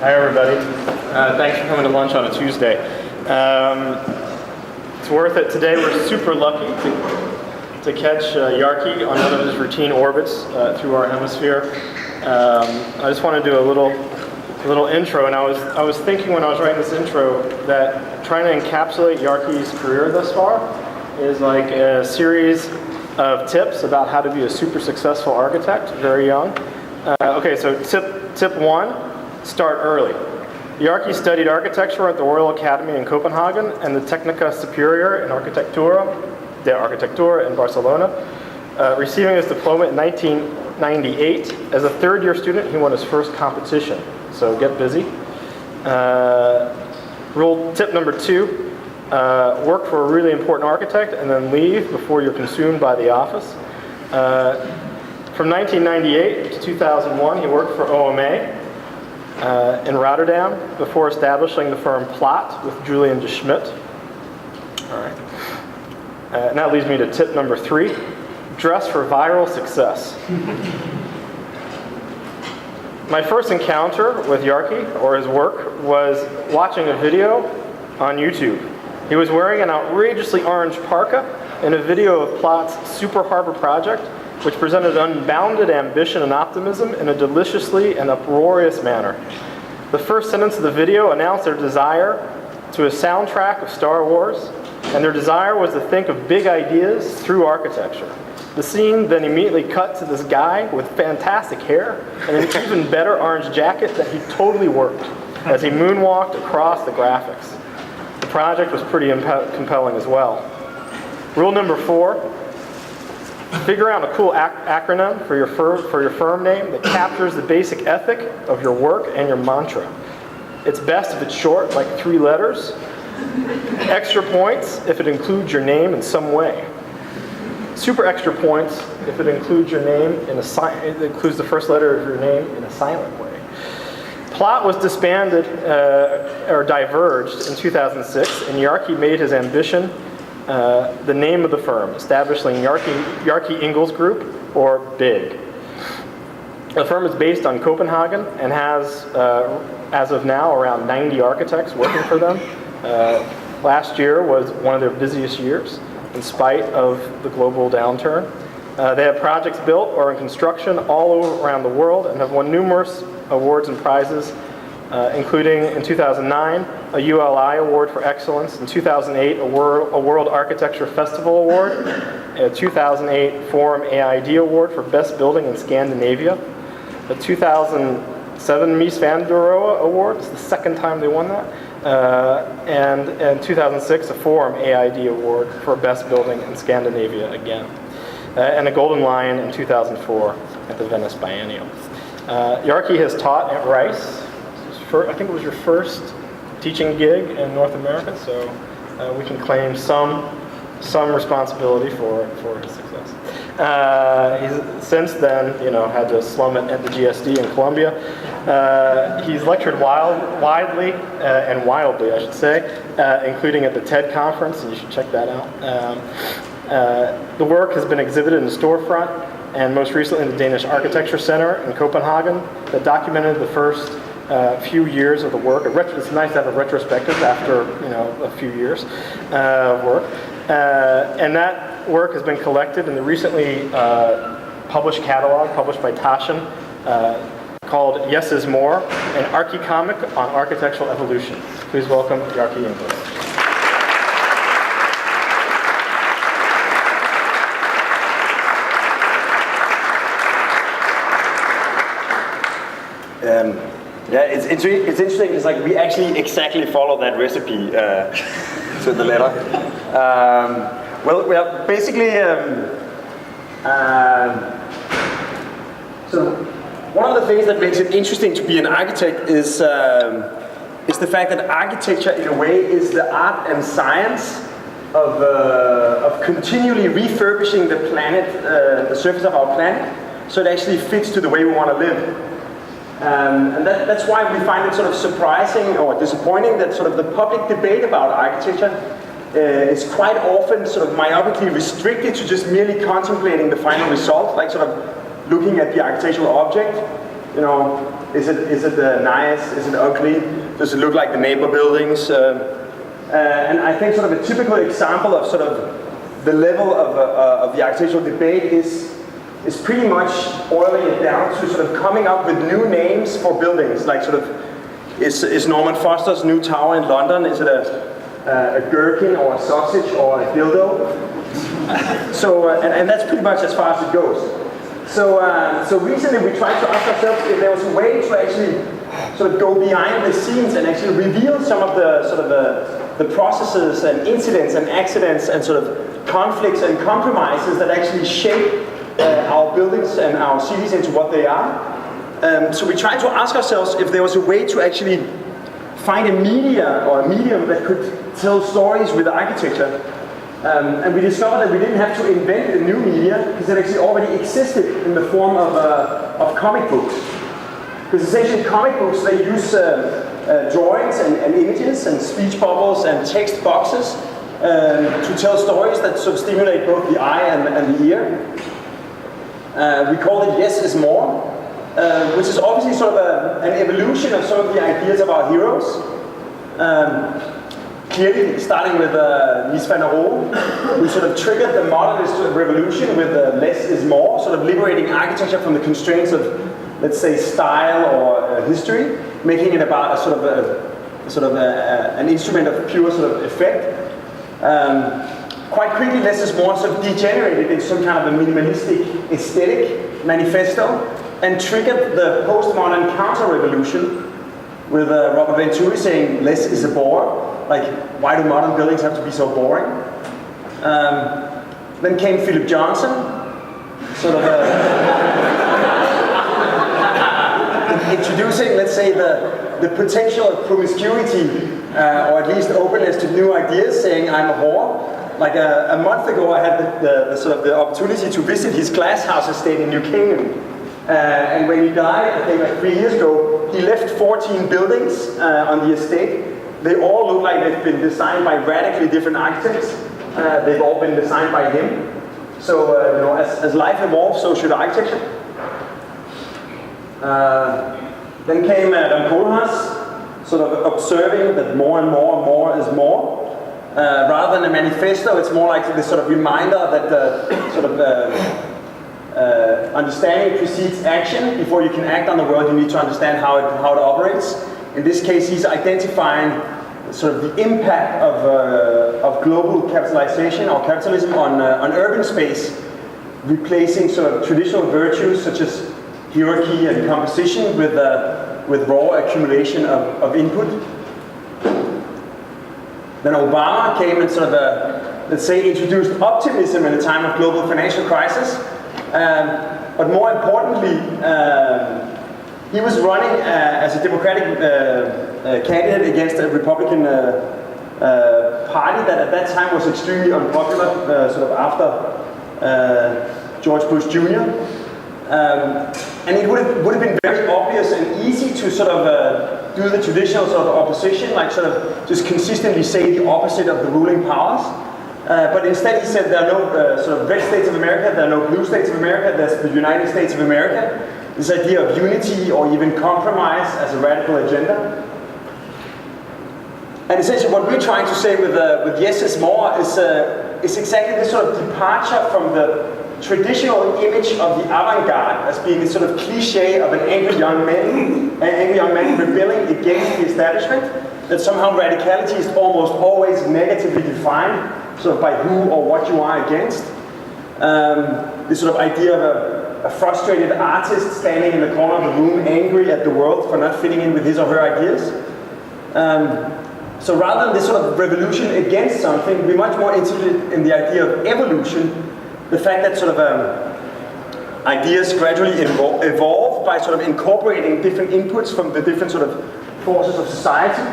Hi everybody. Thanks for coming to lunch on a Tuesday. It's worth it. Today we're super lucky to catch Bjarke on one of his routine orbits through our hemisphere. I just want to do a little intro, and I was thinking when I was writing this intro that trying to encapsulate Bjarke's career thus far is like a series of tips about how to be a super successful architect very young. Okay, so tip one, start early. Bjarke studied architecture at the Royal Academy in Copenhagen and the Technica Superior in de Architectura in Barcelona. Receiving his diploma in 1998, as a third-year student, he won his first competition. So get busy. Tip number two, work for a really important architect and then leave before you're consumed by the office. From 1998 to 2001, he worked for OMA in Rotterdam before establishing the firm Plot with Julian de Schmidt. All right. And that leads me to tip number three, dress for viral success. My first encounter with Bjarke, or his work, was watching a video on YouTube. He was wearing an outrageously orange parka in a video of Plot's Super Harbor project, which presented unbounded ambition and optimism in a deliciously and uproarious manner. The first sentence of the video announced their desire to a soundtrack of Star Wars, and their desire was to think of big ideas through architecture. The scene then immediately cut to this guy with fantastic hair and an even better orange jacket that he totally worked as he moonwalked across the graphics. The project was pretty compelling as well. Rule number four, figure out a cool acronym for your firm name that captures the basic ethic of your work and your mantra. It's best if it's short, like 3 letters. Extra points if it includes your name in some way. Super extra points if it includes your name it includes the first letter of your name in a silent way. Plot was disbanded or diverged in 2006, and Bjarke made his ambition the name of the firm, establishing Bjarke Ingels Group, or BIG. The firm is based on Copenhagen and has, as of now, around 90 architects working for them. Last year was one of their busiest years, in spite of the global downturn. They have projects built or in construction all around the world and have won numerous awards and prizes, including in 2009, a ULI Award for Excellence, in 2008, a World Architecture Festival Award, a 2008 Forum AID Award for Best Building in Scandinavia, a 2007 Mies van der Rohe Award, it's the second time they won that, and in 2006, a Forum AID Award for Best Building in Scandinavia again, and a Golden Lion in 2004 at the Venice Biennial. Bjarke has taught at Rice. I think it was your first teaching gig in North America, so we can claim some responsibility for his success. He's since then, had to slum it at the GSD in Columbia. He's lectured widely and wildly, I should say, including at the TED conference, and you should check that out. The work has been exhibited in the storefront, and most recently in the Danish Architecture Center in Copenhagen, that documented the first few years of the work. It's nice to have a retrospective after a few years of work, and that work has been collected in the recently published catalog published by Taschen called Yes is More, an Archicomic on architectural evolution. Please welcome Bjarke Ingels. Yeah, it's interesting. It's like we actually exactly follow that recipe to the letter. Well, basically, so one of the things that makes it interesting to be an architect is the fact that architecture, in a way, is the art and science of continually refurbishing the planet, the surface of our planet, so it actually fits to the way we want to live. And that's why we find it sort of surprising or disappointing that sort of the public debate about architecture is quite often sort of myopically restricted to just merely contemplating the final result, like sort of looking at the architectural object, Is it nice? Is it ugly? Does it look like the neighbor buildings? And I think sort of a typical example of sort of the level of the architectural debate is pretty much boiling it down to sort of coming up with new names for buildings, like sort of, is Norman Foster's new tower in London, is it a gherkin or a sausage or a dildo? So, and that's pretty much as far as it goes. So recently we tried to ask ourselves if there was a way to actually sort of go behind the scenes and actually reveal some of the sort of the processes and incidents and accidents and sort of conflicts and compromises that actually shape our buildings and our cities into what they are. So we tried to ask ourselves if there was a way to actually find a media or a medium that could tell stories with architecture. And we discovered that we didn't have to invent a new media because it actually already existed in the form of comic books. Because essentially comic books, they use drawings and images and speech bubbles and text boxes to tell stories that sort of stimulate both the eye and the ear. We call it Yes is More, which is obviously sort of an evolution of some of the ideas of our heroes. Clearly, starting with Mies van der Rohe, who sort of triggered the modernist revolution with Less is More, sort of liberating architecture from the constraints of, let's say, style or history, making it about a sort of an instrument of pure sort of effect. Quite quickly, Less is More sort of degenerated into some kind of a minimalistic aesthetic manifesto and triggered the postmodern counter-revolution with Robert Venturi saying less is a bore. Like, why do modern buildings have to be so boring? Then came Philip Johnson, sort of introducing, let's say, the potential of promiscuity, or at least openness to new ideas, saying I'm a whore. Like a month ago, I had the sort of the opportunity to visit his glass house estate in New Kingdom. And when he died, I think like 3 years ago, he left 14 buildings on the estate. They all look like they've been designed by radically different architects. They've all been designed by him. So, you know, as life evolves, so should architecture. Then came Adam Koolhaas, sort of observing that more and more is more. Rather than a manifesto, it's more like this sort of reminder that understanding precedes action. Before you can act on the world, you need to understand how it operates. In this case, he's identifying sort of the impact of global capitalization or capitalism on urban space, replacing sort of traditional virtues such as hierarchy and composition with raw accumulation of input. Then Obama came and sort of, let's say, introduced optimism in a time of global financial crisis. But more importantly, he was running as a Democratic candidate against a Republican party that at that time was extremely unpopular, sort of after George Bush Jr. And it would have been very obvious and easy to sort of do the traditional sort of opposition, like sort of just consistently say the opposite of the ruling powers. But instead he said there are no sort of red states of America, there are no blue states of America, there's the United States of America. This idea of unity or even compromise as a radical agenda. And essentially what we're trying to say with Yes is More is exactly this sort of departure from the traditional image of the avant-garde as being a sort of cliche of an angry young man rebelling against the establishment, that somehow radicality is almost always negatively defined, sort of by who or what you are against. This sort of idea of a frustrated artist standing in the corner of the room angry at the world for not fitting in with his or her ideas. So rather than this sort of revolution against something, we're much more interested in the idea of evolution, the fact that sort of ideas gradually evolve by sort of incorporating different inputs from the different sort of forces of society.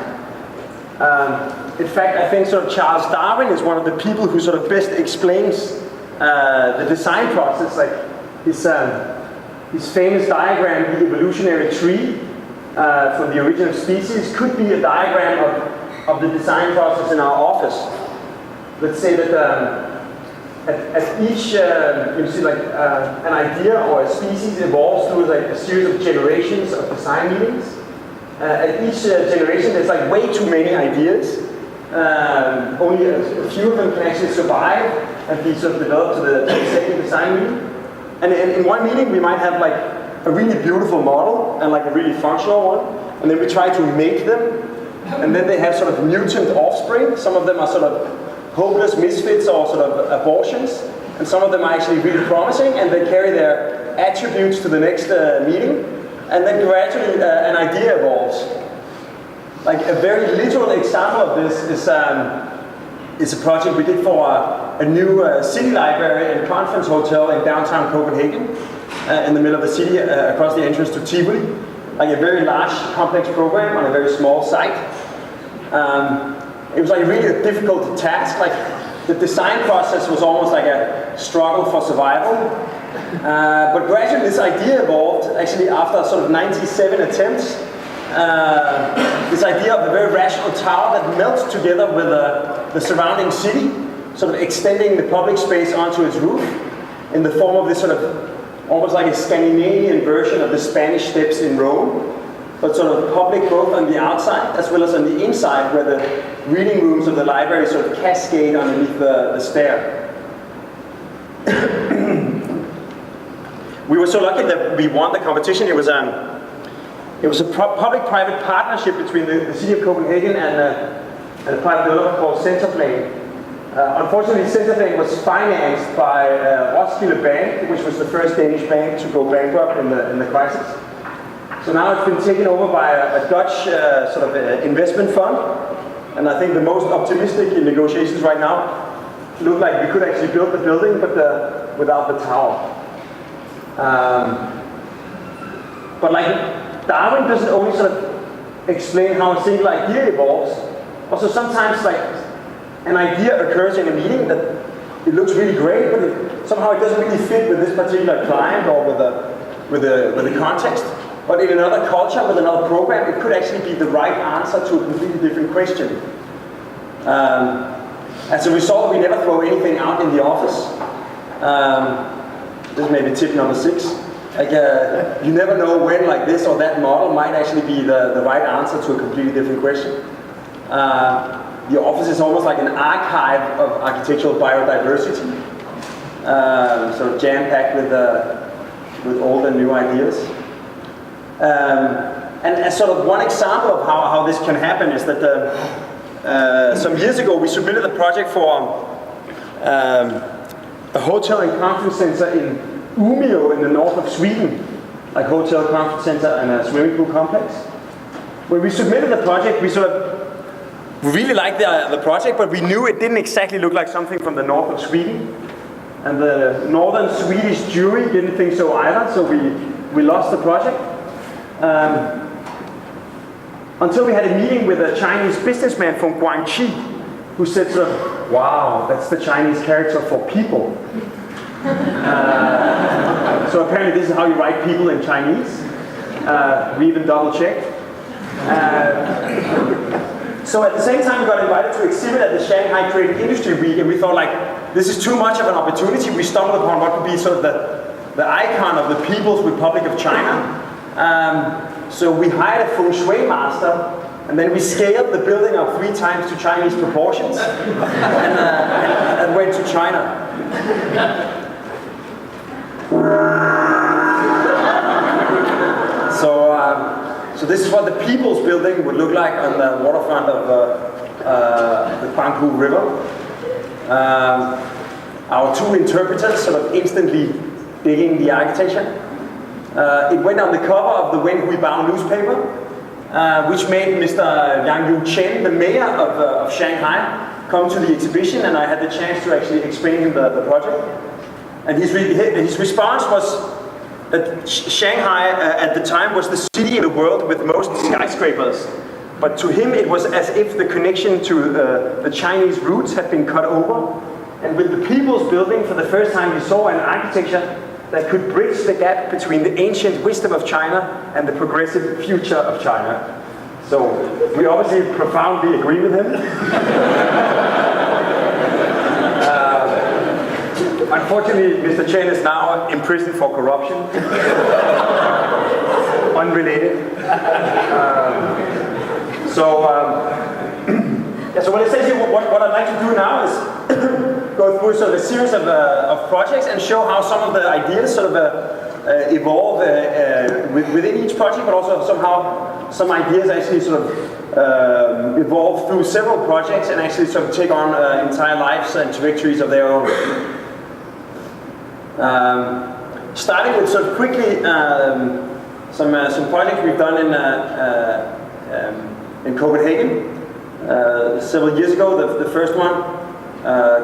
In fact, I think sort of Charles Darwin is one of the people who sort of best explains the design process. Like his famous diagram, the evolutionary tree from the origin of species, could be a diagram of the design process in our office. Let's say that as each, you see like an idea or a species evolves through like a series of generations of design meetings. At each generation there's like way too many ideas. Only a few of them can actually survive and be sort of developed to the second design meeting. And in one meeting we might have like a really beautiful model and like a really functional one, and then we try to mate them, and then they have sort of mutant offspring. Some of them are sort of hopeless misfits or sort of abortions, and some of them are actually really promising, and they carry their attributes to the next meeting, and then gradually an idea evolves. Like a very literal example of this is a project we did for a new city library and conference hotel in downtown Copenhagen, in the middle of the city, across the entrance to Tivoli. Like a very large, complex program on a very small site. It was like really a difficult task. Like the design process was almost like a struggle for survival. But gradually this idea evolved, actually after sort of 97 attempts. This idea of a very rational tower that melts together with the surrounding city, sort of extending the public space onto its roof in the form of this sort of almost like a Scandinavian version of the Spanish Steps in Rome, but sort of public both on the outside as well as on the inside, where the reading rooms of the library sort of cascade underneath the stair. We were so lucky that we won the competition. It was a public-private partnership between the city of Copenhagen and a private developer called Centerplane. Unfortunately, Centerplane was financed by Roskilde Bank, which was the first Danish bank to go bankrupt in the crisis. So now it's been taken over by a Dutch sort of investment fund, and I think the most optimistic in negotiations right now look like we could actually build the building, but without the tower. But like Darwin doesn't only sort of explain how a single idea evolves. Also sometimes like an idea occurs in a meeting that it looks really great, but somehow it doesn't really fit with this particular client or with the context. But in another culture, with another program, it could actually be the right answer to a completely different question. As a result, we never throw anything out in the office. This is maybe tip number 6. Like, you never know when like this or that model might actually be the right answer to a completely different question. The office is almost like an archive of architectural biodiversity, sort of jam-packed with old and new ideas. And as sort of one example of how this can happen is that some years ago we submitted a project for a hotel and conference center in Umeå in the north of Sweden, like hotel, conference center, and a swimming pool complex. When we submitted the project, we really liked the project, but we knew it didn't exactly look like something from the north of Sweden. And the northern Swedish jury didn't think so either, so we lost the project. Until we had a meeting with a Chinese businessman from Guangxi, who said sort of, wow, that's the Chinese character for people. So apparently this is how you write people in Chinese. We even double checked. So at the same time we got invited to exhibit at the Shanghai Creative Industry Week, and we thought like, this is too much of an opportunity. We stumbled upon what could be sort of the icon of the People's Republic of China. So we hired a feng shui master, and then we scaled the building up 3 times to Chinese proportions, and went to China. So this is what the People's Building would look like on the waterfront of the Huangpu River. Our 2 interpreters sort of instantly digging the architecture. It went on the cover of the Wen Hui Bao newspaper, which made Mr. Yang Yu Chen, the mayor of Shanghai, come to the exhibition, and I had the chance to actually explain him the project. And his response was that Shanghai at the time was the city in the world with most skyscrapers. But to him it was as if the connection to the Chinese roots had been cut over. And with the People's Building, for the first time we saw an architecture that could bridge the gap between the ancient wisdom of China and the progressive future of China. So we obviously profoundly agree with him. Unfortunately, Mr. Chen is now imprisoned for corruption. Unrelated. So what it says here, what I'd like to do now is go through sort of a series of projects and show how some of the ideas sort of evolve within each project, but also somehow some ideas actually sort of evolve through several projects and actually sort of take on entire lives and trajectories of their own. Starting with sort of quickly some projects we've done in Copenhagen several years ago. The first one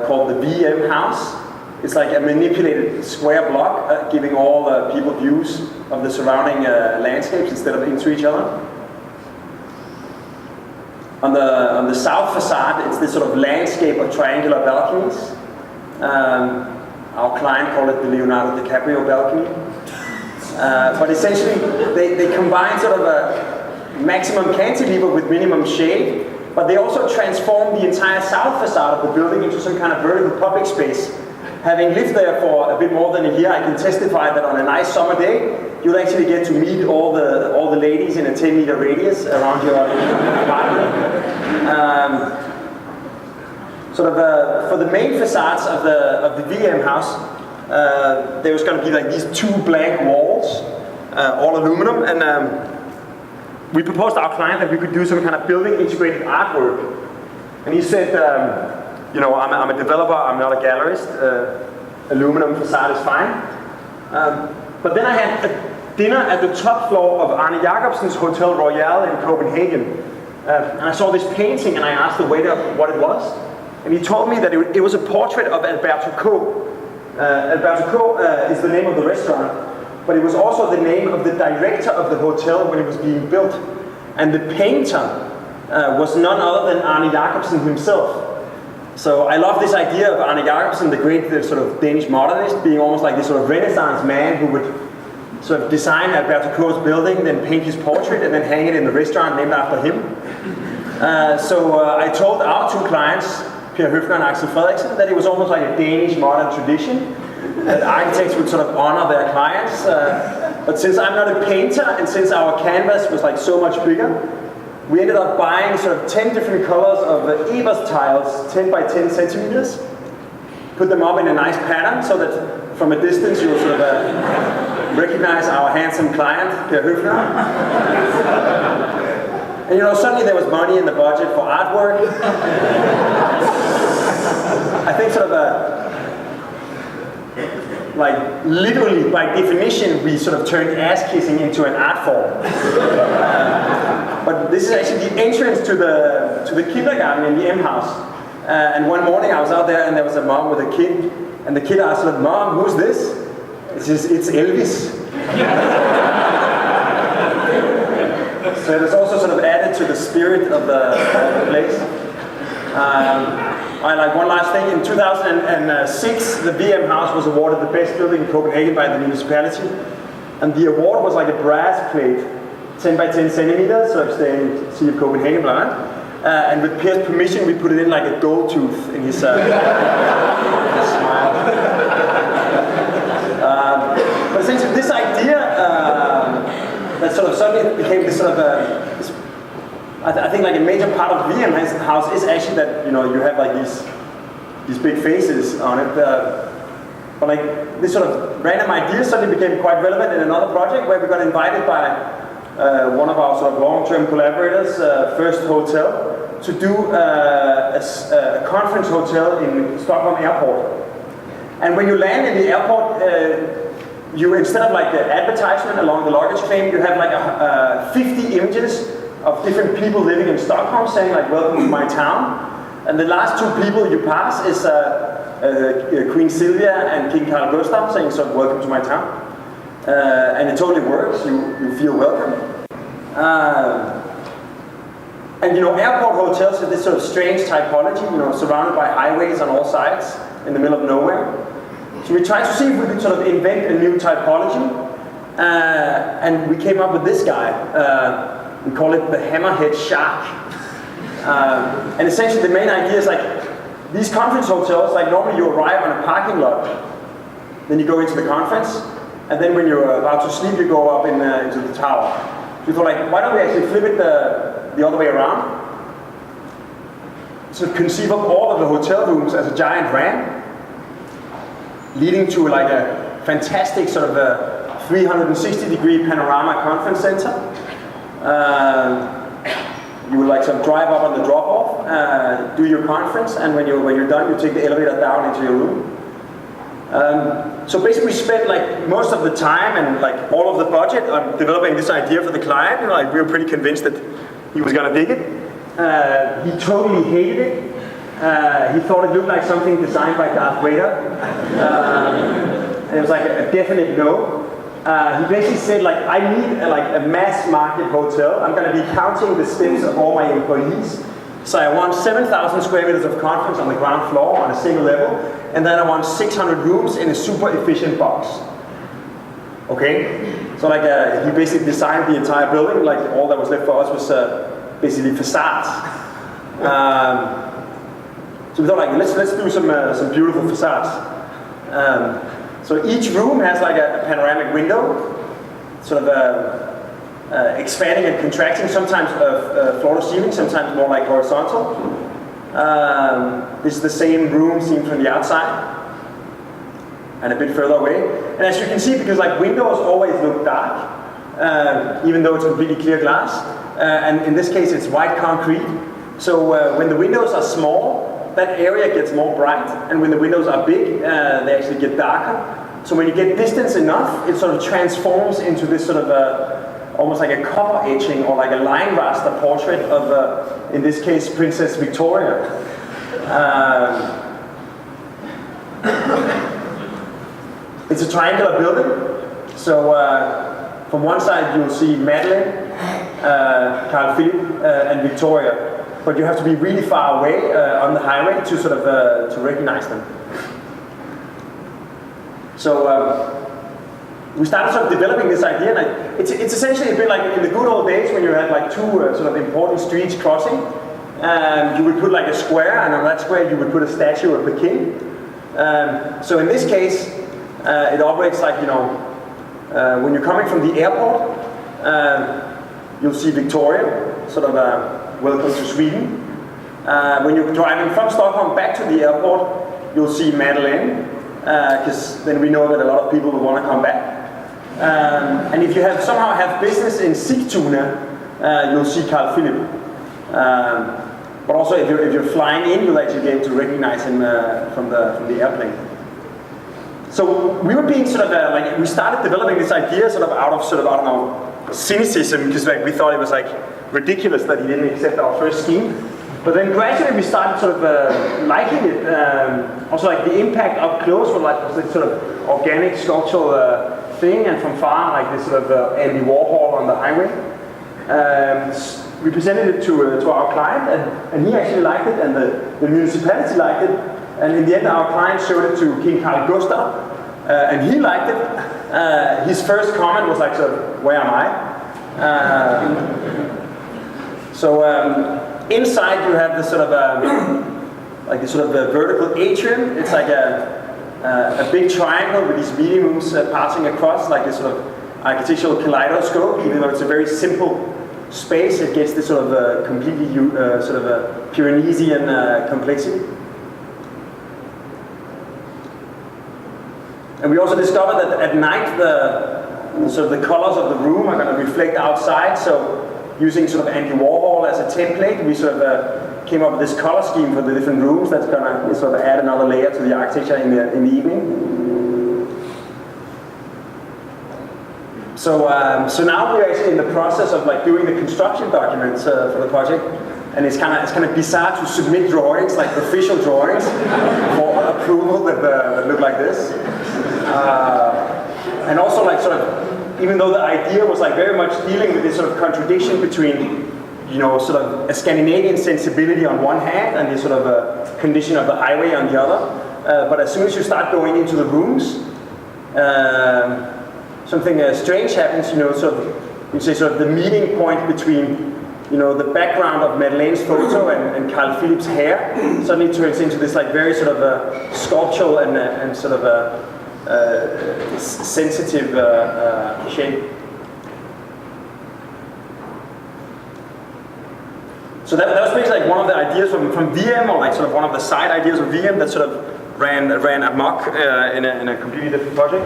called the VM house. It's like a manipulated square block giving all people views of the surrounding landscapes instead of into each other. On the south facade, it's this sort of landscape of triangular balconies. Our client called it the Leonardo DiCaprio balcony. But essentially, they combine sort of a maximum cantilever with minimum shade, but they also transform the entire south facade of the building into some kind of vertical public space. Having lived there for a bit more than a year, I can testify that on a nice summer day, you'll actually get to meet all the ladies in a 10-meter radius around your apartment. For the main facades of the VM house, there was going to be like these two blank walls, all aluminum, and we proposed to our client that we could do some kind of building integrated artwork. And he said, you know, I'm a developer, I'm not a gallerist, aluminum facade is fine. But then I had a dinner at the top floor of Arne Jacobsen's Hotel Royale in Copenhagen. And I saw this painting and I asked the waiter what it was. And he told me that it was a portrait of Alberto Co. Alberto Co is the name of the restaurant, but it was also the name of the director of the hotel when it was being built. And the painter was none other than Arne Jacobsen himself. So I love this idea of Arne Jacobsen, the great sort of Danish modernist, being almost like this sort of Renaissance man who would sort of design Alberto Co's building, then paint his portrait, and then hang it in the restaurant named after him. I told our two clients, Per Høfner and Axel Frederiksen, that it was almost like a Danish modern tradition, that architects would sort of honor their clients. But since I'm not a painter, and since our canvas was like so much bigger, we ended up buying sort of 10 different colors of Ebers tiles, 10 by 10 centimeters, put them up in a nice pattern so that from a distance you will sort of recognize our handsome client, Per Høfner. And you know, suddenly there was money in the budget for artwork. I think sort of like literally by definition we sort of turned ass kissing into an art form. But this is actually the entrance to the kindergarten in the M house. And one morning I was out there and there was a mom with a kid, and the kid asked her, "Mom, who's this?" It's Elvis. So it was also sort of added to the spirit of the place. Like one last thing, in 2006 the VM house was awarded the best building in Copenhagen by the municipality. And the award was like a brass plate, 10 by 10 centimeters, so I'm staying Sea of Copenhagen, blah, blah. And with Per's permission, we put it in like a gold tooth in his smile. But essentially, this idea that sort of suddenly became this sort of I think like a major part of VM house is actually that, you know, you have like these big faces on it. But like this sort of random idea suddenly became quite relevant in another project where we got invited by one of our sort of long-term collaborators, First Hotel, to do a conference hotel in Stockholm Airport. And when you land in the airport, you, instead of like the advertisement along the luggage claim, you have like 50 images of different people living in Stockholm saying like, "Welcome to my town." And the last two people you pass is Queen Sylvia and King Carl Gustaf saying, "So welcome to my town." And it totally works, you feel welcome. And you know, airport hotels have this sort of strange typology, you know, surrounded by highways on all sides in the middle of nowhere. So we tried to see if we could sort of invent a new typology, and we came up with this guy. We call it the Hammerhead Shark. And essentially the main idea is like, these conference hotels, like normally you arrive on a parking lot, Then you go into the conference, and then when you're about to sleep, you go up into the tower. So we thought, like, why don't we actually flip it the other way around? So conceive of all of the hotel rooms as a giant ramp, leading to like a fantastic sort of a 360-degree panorama conference center. You would like to drive up on the drop-off, do your conference, and when you're done, you take the elevator down into your room. So basically, we spent like most of the time and like all of the budget on developing this idea for the client. You know, like we were pretty convinced that he was gonna dig it. He totally hated it. He thought it looked like something designed by Darth Vader. And it was like a definite no. He basically said, like, I need a mass market hotel. I'm going to be counting the steps of all my employees. So I want 7,000 square meters of conference on the ground floor on a single level, and then I want 600 rooms in a super efficient box. Okay? So like he basically designed the entire building. Like all that was left for us was basically facades. So we thought, like, let's do some beautiful facades. So each room has like a panoramic window, sort of expanding and contracting, sometimes floor to ceiling, sometimes more like horizontal. This is the same room seen from the outside, and a bit further away. And as you can see, because like windows always look dark, even though it's completely clear glass, and in this case it's white concrete. So when the windows are small, that area gets more bright, and when the windows are big, they actually get darker. So when you get distance enough, it sort of transforms into this sort of almost like a copper etching or like a line raster portrait of, in this case, Princess Victoria. It's a triangular building. So from one side you'll see Madeleine, Carl Philipp, and Victoria. But you have to be really far away on the highway to sort of to recognize them. So we started sort of developing this idea, and it's essentially a bit like in the good old days when you had like two sort of important streets crossing. You would put like a square, and on that square you would put a statue of the king. So in this case, it operates like, you know, when you're coming from the airport, you'll see Victoria, sort of welcome to Sweden. When you're driving from Stockholm back to the airport, you'll see Madeleine, because then we know that a lot of people will want to come back. And if you somehow have business in Sigtuna, you'll see Carl Philipp. But also if you're flying in, you'll actually be able to recognize him from the airplane. So we were being sort of like, we started developing this idea sort of out of I don't know, cynicism, because like we thought it was like ridiculous that he didn't accept our first scheme. But then gradually we started sort of liking it. Also like the impact up close was this sort of organic sculptural thing, and from far like this sort of Andy Warhol on the highway. We presented it to our client, and he actually liked it, and the municipality liked it. And in the end our client showed it to King Carl Gustaf, and he liked it. His first comment was like, sort of, where am I? Inside you have this sort of like this sort of vertical atrium. It's like a big triangle with these meeting rooms passing across, like this sort of architectural kaleidoscope. Even though it's a very simple space, it gets this sort of completely sort of a Pyreneesian complexity. And we also discovered that at night the sort of the colors of the room are going to reflect outside. So using sort of Andy Warhol as a template, we sort of came up with this color scheme for the different rooms that's going to sort of add another layer to the architecture in the evening. So now we're actually in the process of like doing the construction documents for the project, and it's kind of bizarre to submit drawings, like official drawings, for approval that look like this, and also like sort of. Even though the idea was like very much dealing with this sort of contradiction between, you know, sort of a Scandinavian sensibility on one hand and this sort of a condition of the highway on the other. But as soon as you start going into the rooms, something strange happens. You know, sort of, you say sort of the meeting point between, you know, the background of Madeleine's photo and Carl Philipp's hair suddenly turns into this like very sort of sculptural and sort of sensitive shape. So that was basically like one of the ideas from VM, or like sort of one of the side ideas of VM that sort of ran amok in a completely different project.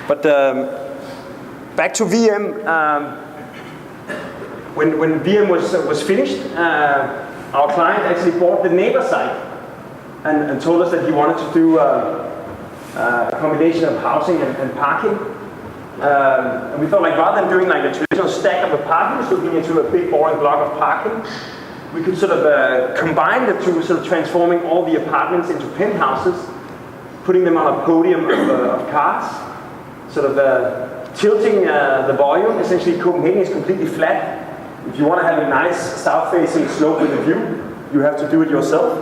But back to VM. When VM was finished, our client actually bought the neighbor site and told us that he wanted to do a combination of housing and parking. And we thought, like, rather than doing like a traditional stack of apartments looking into a big boring block of parking, we could sort of combine the two, sort of transforming all the apartments into penthouses, putting them on a podium of cars, sort of tilting the volume. Essentially, Copenhagen is completely flat. If you want to have a nice south-facing slope with a view, you have to do it yourself.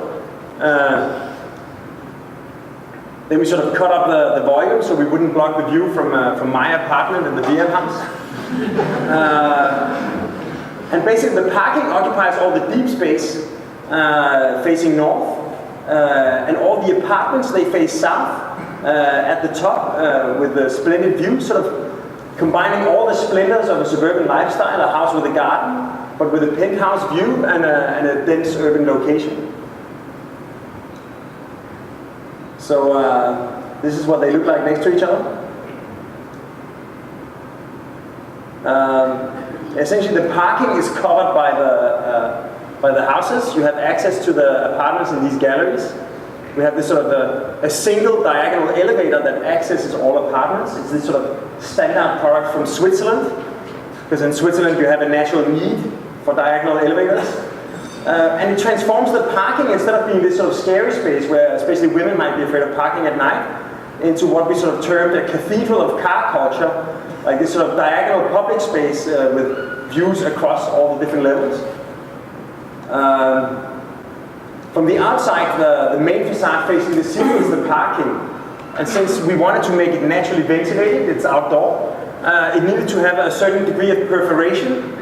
Then we sort of cut up the volume so we wouldn't block the view from my apartment in the VM house. And basically the parking occupies all the deep space facing north. And all the apartments, they face south at the top with the splendid view, sort of combining all the splendors of a suburban lifestyle, a house with a garden, but with a penthouse view and a dense urban location. So this is what they look like next to each other. Essentially, the parking is covered by the houses. You have access to the apartments in these galleries. We have this sort of a single diagonal elevator that accesses all apartments. It's this sort of standard product from Switzerland, because in Switzerland you have a natural need for diagonal elevators. And it transforms the parking, instead of being this sort of scary space where especially women might be afraid of parking at night, into what we sort of termed a cathedral of car culture, like this sort of diagonal public space with views across all the different levels. From the outside, the main facade facing the city is the parking. And since we wanted to make it naturally ventilated, it's outdoor, it needed to have a certain degree of perforation.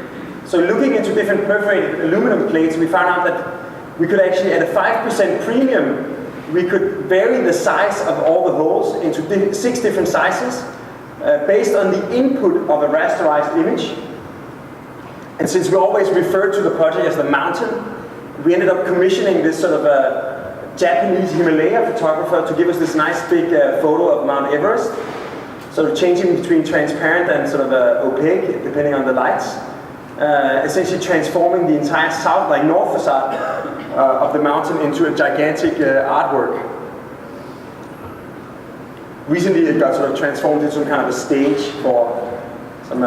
So looking into different perforated aluminum plates, we found out that we could actually, at a 5% premium, we could vary the size of all the holes into 6 different sizes based on the input of a rasterized image. And since we always referred to the project as the mountain, we ended up commissioning this sort of Japanese Himalaya photographer to give us this nice big photo of Mount Everest, sort of changing between transparent and sort of opaque, depending on the lights. Essentially transforming the entire south, like north facade of the mountain into a gigantic artwork. Recently it got sort of transformed into some kind of a stage for some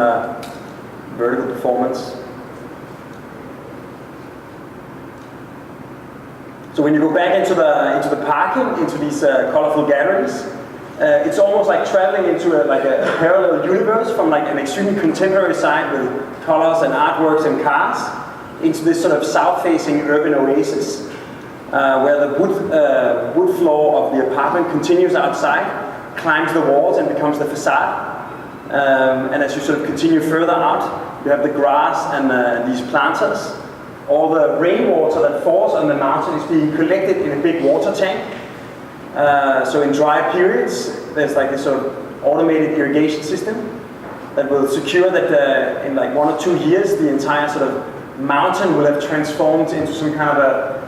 vertical performance. So when you go back into the parking, into these colorful galleries, it's almost like traveling into a parallel universe from like an extremely contemporary side with colors and artworks and cars into this sort of south-facing urban oasis where the wood floor of the apartment continues outside, climbs the walls and becomes the facade. And as you sort of continue further out, you have the grass and these planters. All the rainwater that falls on the mountain is being collected in a big water tank. So in dry periods, there's like this sort of automated irrigation system that will secure that in like 1 or 2 years, the entire sort of mountain will have transformed into some kind of a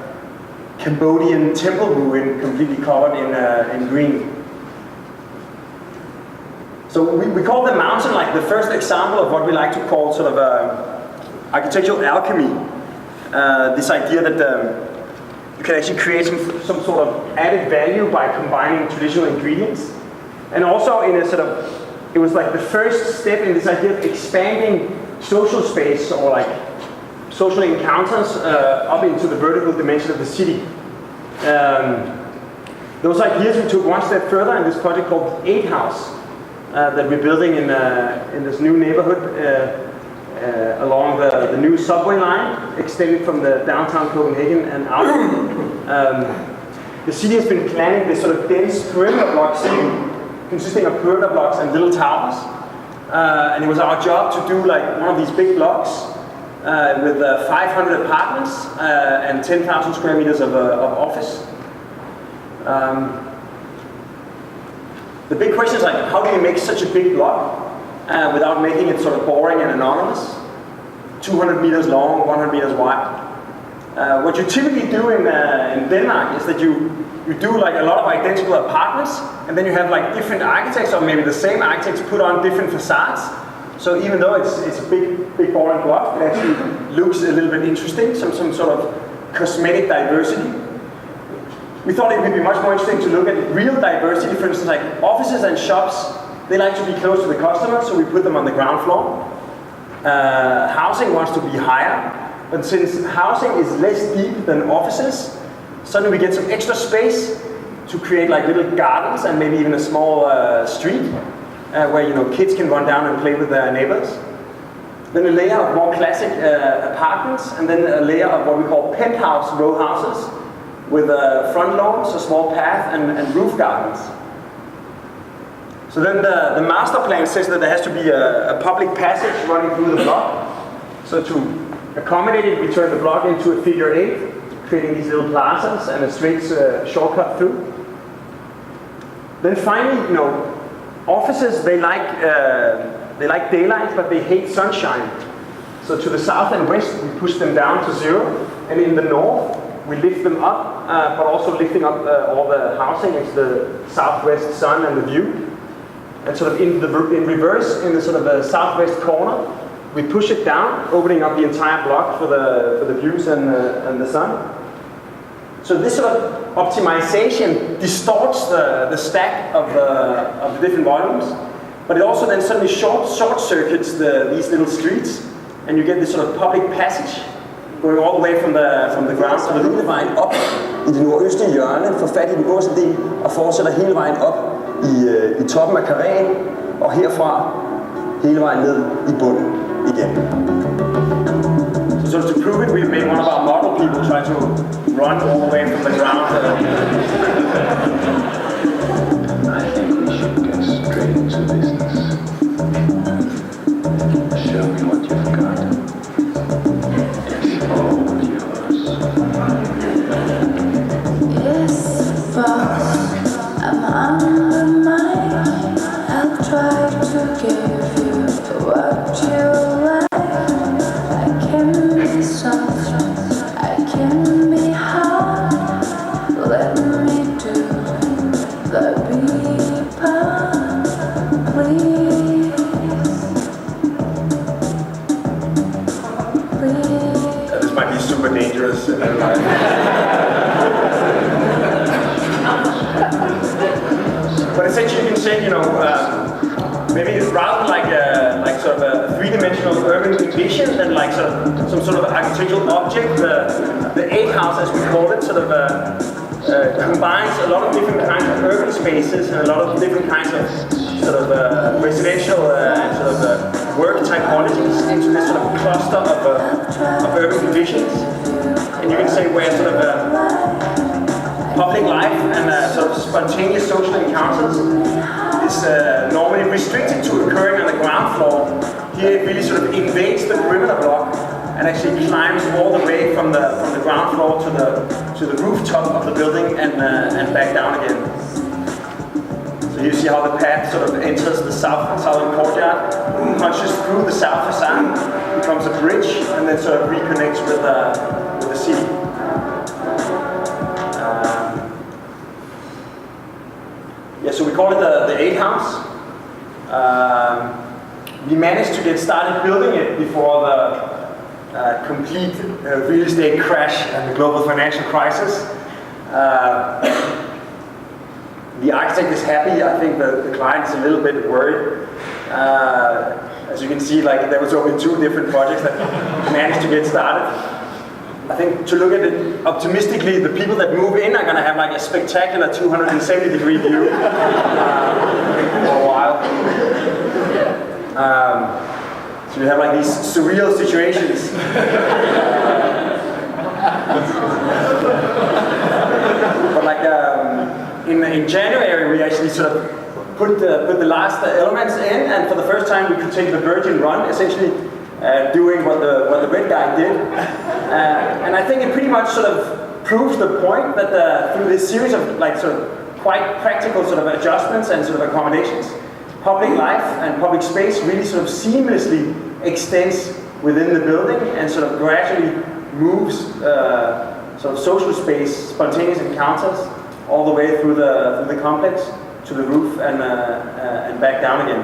Cambodian temple ruin, completely covered in green. So we call the mountain like the first example of what we like to call sort of architectural alchemy. This idea that you can actually create some sort of added value by combining traditional ingredients. And also in a sort of, it was like the first step in this idea of expanding social space or like social encounters up into the vertical dimension of the city. Those ideas we took one step further in this project called 8 House that we're building in this new neighborhood along the new subway line, extended from the downtown Copenhagen and out. The city has been planning this sort of dense perimeter block city, consisting of perimeter blocks and little towers. And it was our job to do like one of these big blocks with 500 apartments and 10,000 square meters of office. The big question is like, how do you make such a big block without making it sort of boring and anonymous? 200 meters long, 100 meters wide. What you typically do in Denmark is that you do like a lot of identical apartments, and then you have like different architects, or maybe the same architects put on different facades. So even though it's a big boring block, it actually looks a little bit interesting, some sort of cosmetic diversity. We thought it would be much more interesting to look at real diversity. For instance, like offices and shops, they like to be close to the customer, so we put them on the ground floor. Housing wants to be higher, but since housing is less deep than offices, suddenly we get some extra space to create like little gardens and maybe even a small street where kids can run down and play with their neighbors. Then a layer of more classic apartments, and then a layer of what we call penthouse row houses with front lawns, a small path, and roof gardens. So then the master plan says that there has to be a public passage running through the block. So to accommodate it, we turn the block into a figure 8, creating these little plazas and a straight shortcut through. Then finally, offices, they like daylight, but they hate sunshine. So to the south and west, we push them down to 0, and in the north, we lift them up, but also lifting up all the housing into the southwest sun and the view. And sort of in reverse, in the sort of southwest corner, we push it down, opening up the entire block for the views and the sun. So this sort of optimization distorts the stack of the different volumes, but it also then suddenly short circuits these little streets, and you get this sort of public passage going all the way from the ground to the roof. Hele vejen op i det nordøstlige hjørne, får fat i den øverste del og fortsætter hele vejen op i toppen af karréen, og herfra hele vejen ned i bunden igen. So to prove it, we've made one of our model people try to run all the way from the ground. I think we should get straight into business. Show me what you've got. It's all yours. Yes, boss, I'm on the mind. I'll try to give you what you like. I can be soft, I can be hard. Let me do the beeper, please. This might be super dangerous. But essentially, you can say, maybe rather than like sort of a three-dimensional urban condition than like some sort of architectural object, the 8 house, as we call it, sort of combines a lot of different kinds of urban spaces and a lot of different kinds of sort of residential and sort of work typologies into this sort of cluster of urban conditions. And you can say where sort of public life and sort of spontaneous social encounters is normally restricted to occurring on the ground floor. Here it really sort of invades the perimeter block and actually climbs all the way from the ground floor to the rooftop of the building and back down again. So you see how the path sort of enters the southern courtyard, punches through the south facade, becomes a bridge, and then sort of reconnects with the city. So we call it the 8 house. We managed to get started building it before the complete real estate crash and the global financial crisis. The architect is happy. I think the client is a little bit worried. As you can see, like there was only 2 different projects that managed to get started. I think to look at it optimistically, the people that move in are going to have like a spectacular 270-degree view for a while. So you have like these surreal situations. But like in January, we actually sort of put the last elements in, and for the first time, we could take the virgin run, essentially. Doing what the red guy did, and I think it pretty much sort of proves the point that through this series of like sort of quite practical sort of adjustments and sort of accommodations. Public life and public space really sort of seamlessly extends within the building and sort of gradually moves sort of social space, spontaneous encounters, all the way through the complex to the roof and back down again.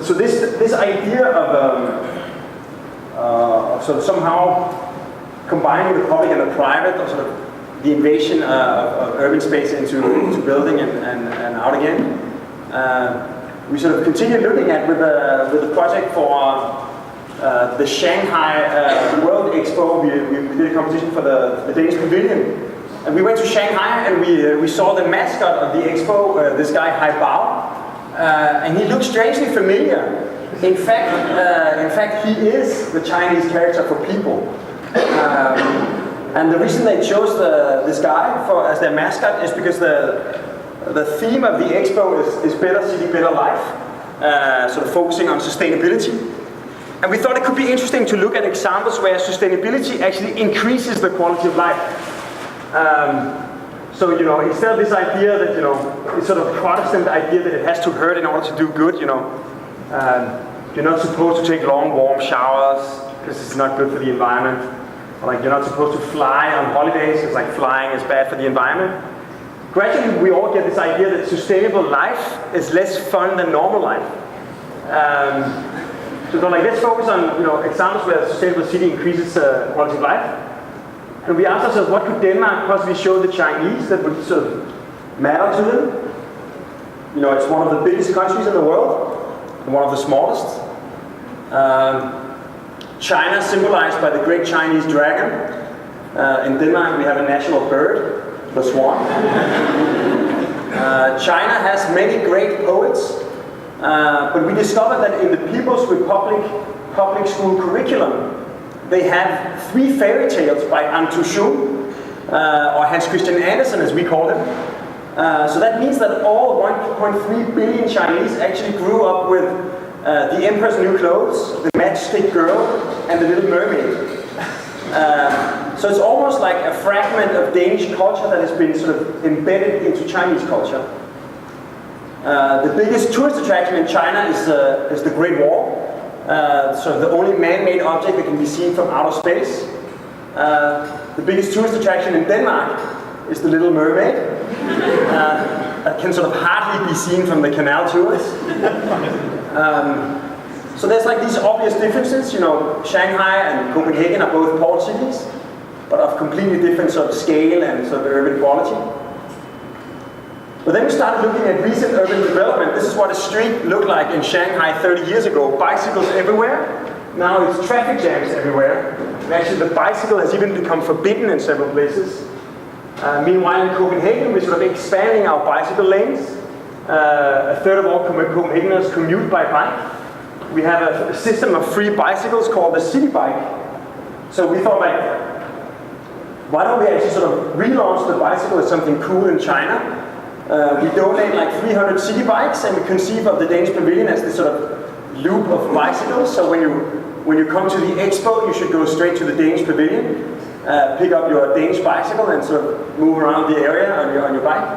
So this idea of sort of somehow combining the public and the private, or sort of the invasion of urban space into building and out again, we sort of continue looking at with the project for the Shanghai World Expo. We did a competition for the Danish Pavilion. And we went to Shanghai and we saw the mascot of the expo, this guy Hai Bao, and he looked strangely familiar. In fact, he is the Chinese character for people. And the reason they chose this guy as their mascot is because the theme of the expo is better city, better life, sort of focusing on sustainability. And we thought it could be interesting to look at examples where sustainability actually increases the quality of life. So, you know, instead of this idea that, you know, this sort of Protestant idea that it has to hurt in order to do good, you know, you're not supposed to take long, warm showers because it's not good for the environment. Or like, you're not supposed to fly on holidays because like flying is bad for the environment. Gradually, we all get this idea that sustainable life is less fun than normal life. So, like, let's focus on, you know, examples where a sustainable city increases quality of life. And we asked ourselves, what could Denmark possibly show the Chinese that would sort of matter to them? You know, it's one of the biggest countries in the world, and one of the smallest. China symbolized by the great Chinese dragon. In Denmark we have a national bird, the swan. China has many great poets, but we discovered that in the People's Republic public school curriculum, they have 3 fairy tales by Antushum, or Hans Christian Andersen as we call him. So that means that all 1.3 billion Chinese actually grew up with The Emperor's New Clothes, The Matchstick Girl, and The Little Mermaid. So it's almost like a fragment of Danish culture that has been sort of embedded into Chinese culture. The biggest tourist attraction in China is the Great Wall. So the only man-made object that can be seen from outer space. The biggest tourist attraction in Denmark is the Little Mermaid. That can sort of hardly be seen from the canal tours. So there's like these obvious differences. You know, Shanghai and Copenhagen are both port cities, but of completely different sort of scale and sort of urban quality. But then we started looking at recent urban development. This is what a street looked like in Shanghai 30 years ago. Bicycles everywhere. Now it's traffic jams everywhere. And actually the bicycle has even become forbidden in several places. Meanwhile in Copenhagen we're sort of expanding our bicycle lanes. A third of all Copenhageners commute by bike. We have a system of free bicycles called the City Bike. So we thought, like, why don't we actually sort of relaunch the bicycle as something cool in China? We donate like 300 city bikes, and we conceive of the Danish Pavilion as this sort of loop of bicycles. So when you come to the expo, you should go straight to the Danish Pavilion, pick up your Danish bicycle, and sort of move around the area on your bike.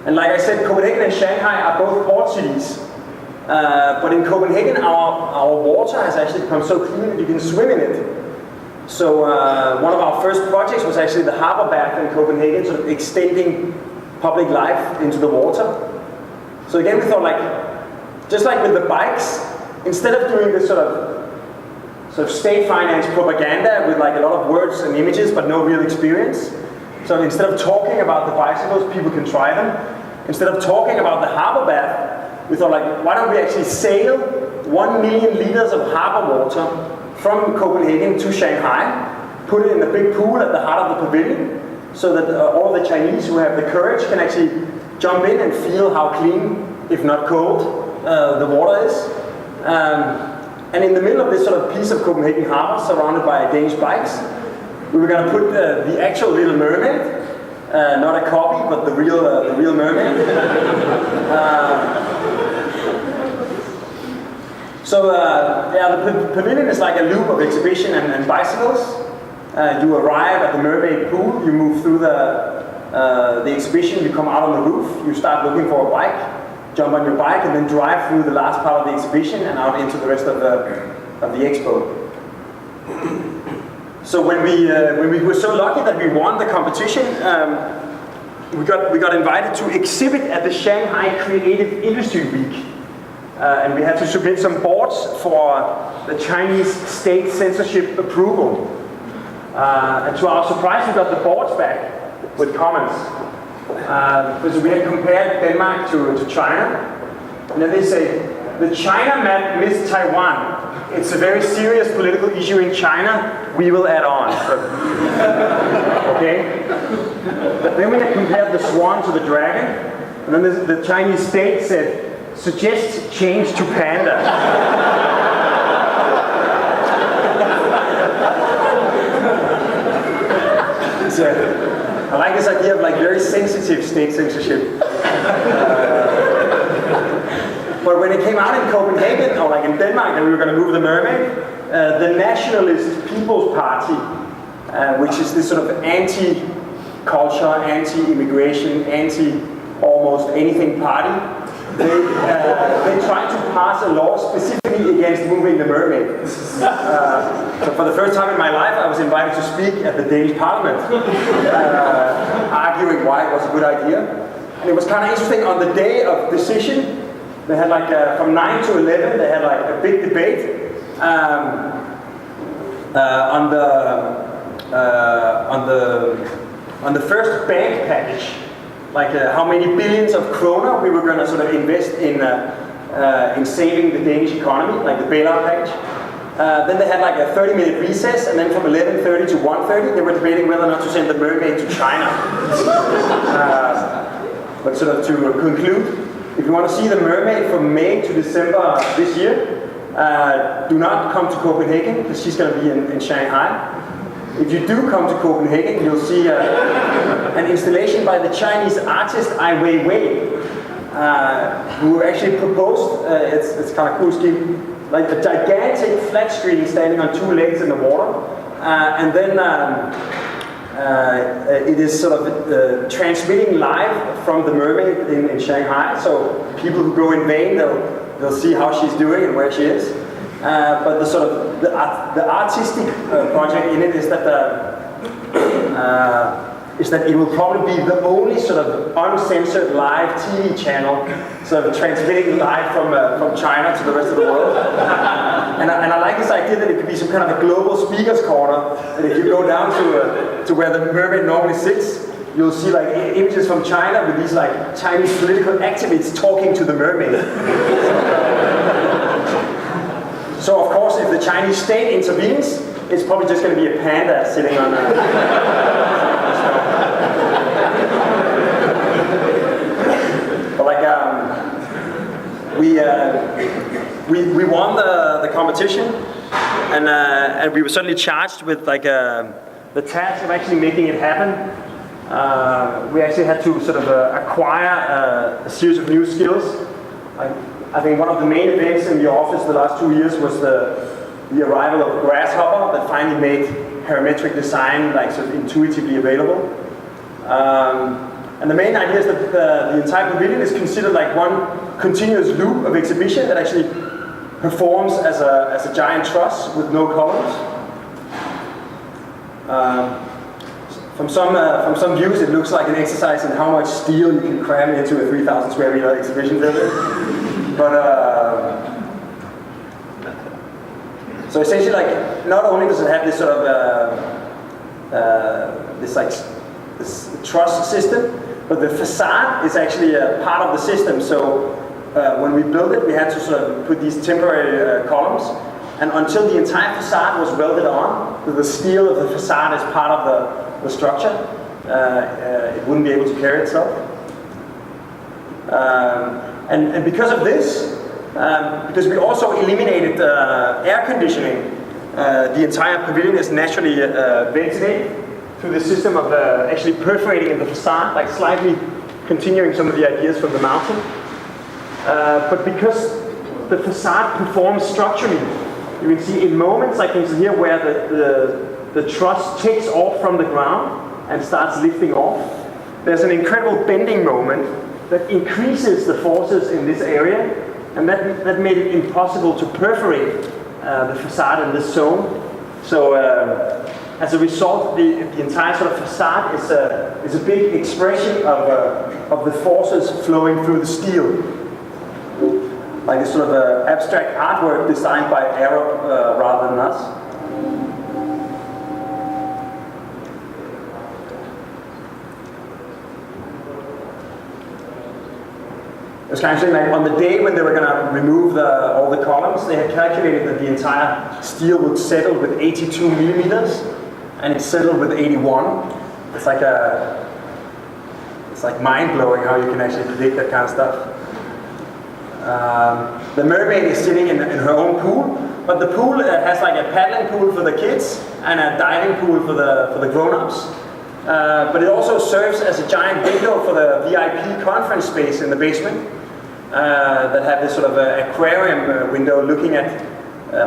And like I said, Copenhagen and Shanghai are both port cities. But in Copenhagen, our water has actually become so clean that you can swim in it. So one of our first projects was actually the harbor bath in Copenhagen, sort of extending public life into the water. So again, we thought, like, just like with the bikes, instead of doing this sort of state-financed propaganda with like a lot of words and images but no real experience. So instead of talking about the bicycles, people can try them. Instead of talking about the harbor bath, we thought, like, why don't we actually sail 1 million liters of harbor water from Copenhagen to Shanghai, put it in the big pool at the heart of the pavilion, so that all the Chinese who have the courage can actually jump in and feel how clean, if not cold, the water is. And in the middle of this sort of piece of Copenhagen harbor, surrounded by Danish bikes, we were going to put the actual Little Mermaid, not a copy, but the real mermaid. The pavilion is like a loop of exhibition and bicycles. You arrive at the mermaid pool, you move through the exhibition, you come out on the roof, you start looking for a bike, jump on your bike, and then drive through the last part of the exhibition and out into the rest of the expo. So when we were so lucky that we won the competition, we got invited to exhibit at the Shanghai Creative Industry Week. And we had to submit some boards for the Chinese state censorship approval. And to our surprise, we got the boards back with comments. Because we had compared Denmark to China. And then they say, the China map missed Taiwan. It's a very serious political issue in China. We will add on. Okay? But then we had compared the swan to the dragon. And then the Chinese state said, suggest change to panda. So, I like this idea of like very sensitive state censorship. But when it came out in Copenhagen, or like in Denmark, that we were going to move the mermaid, the Nationalist People's Party, which is this sort of anti-culture, anti-immigration, anti-almost anything party, they tried to pass a law specifically against moving the mermaid. So for the first time in my life, I was invited to speak at the Danish Parliament, arguing why it was a good idea. And it was kind of interesting. On the day of decision, they had like from 9 to 11, they had like a big debate on the first bank package. Like how many billions of kroner we were going to sort of invest in saving the Danish economy, like the bailout package. Then they had like a 30-minute recess, and then from 11:30 to 1:30, they were debating whether or not to send the mermaid to China. But sort of to conclude, if you want to see the mermaid from May to December this year, do not come to Copenhagen, because she's going to be in Shanghai. If you do come to Copenhagen, you'll see an installation by the Chinese artist Ai Weiwei, who actually proposed, it's kind of cool scheme, like a gigantic flat screen standing on two legs in the water, and then it is sort of transmitting live from the mermaid in Shanghai, so people who go in vain, they'll see how she's doing and where she is. But the sort of the artistic project in it is that it will probably be the only sort of uncensored live TV channel, sort of transmitting live from China to the rest of the world. And I like this idea that it could be some kind of a global speakers corner. That if you go down to where the mermaid normally sits, you'll see like images from China with these like Chinese political activists talking to the mermaid. So of course, if the Chinese state intervenes, it's probably just going to be a panda sitting on But like, we won the competition, and we were suddenly charged with like the task of actually making it happen. We actually had to sort of acquire a series of new skills. I think one of the main events in the office the last 2 years was the arrival of Grasshopper that finally made parametric design like sort of intuitively available. And the main idea is that the entire pavilion is considered like one continuous loop of exhibition that actually performs as a giant truss with no columns. From some views, it looks like an exercise in how much steel you can cram into a 3,000 square meter exhibition building. But so essentially, like, not only does it have this sort of this truss system, but the facade is actually a part of the system. So when we built it, we had to sort of put these temporary columns, and until the entire facade was welded on, the steel of the facade is part of the structure, it wouldn't be able to carry itself. And because of this, because we also eliminated air conditioning, the entire pavilion is naturally ventilated. to the system of actually perforating in the facade, like slightly continuing some of the ideas from the mountain. But because the facade performs structurally, you can see in moments like this here where the truss takes off from the ground and starts lifting off, there's an incredible bending moment that increases the forces in this area, and that made it impossible to perforate the facade in this zone. So as a result, the entire sort of facade is a big expression of the forces flowing through the steel. Like a sort of abstract artwork designed by Arab rather than us. It was kind of like on the day when they were going to remove all the columns, they had calculated that the entire steel would settle with 82 millimeters, and it settled with 81. It's like mind-blowing how you can actually predict that kind of stuff. The mermaid is sitting in her own pool, but the pool has like a paddling pool for the kids and a diving pool for the grown-ups. But it also serves as a giant window for the VIP conference space in the basement that have this sort of aquarium window looking at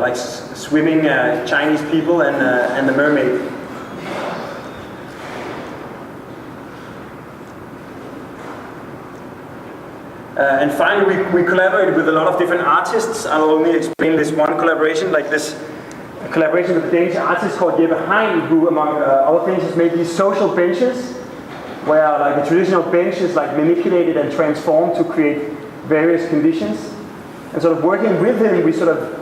like swimming Chinese people and the mermaid. And finally, we collaborated with a lot of different artists. I'll only explain this one collaboration, like this collaboration with a Danish artist called Jeppe Hein, who, among other things, has made these social benches, where like a traditional bench is like manipulated and transformed to create various conditions. And sort of working with him, we sort of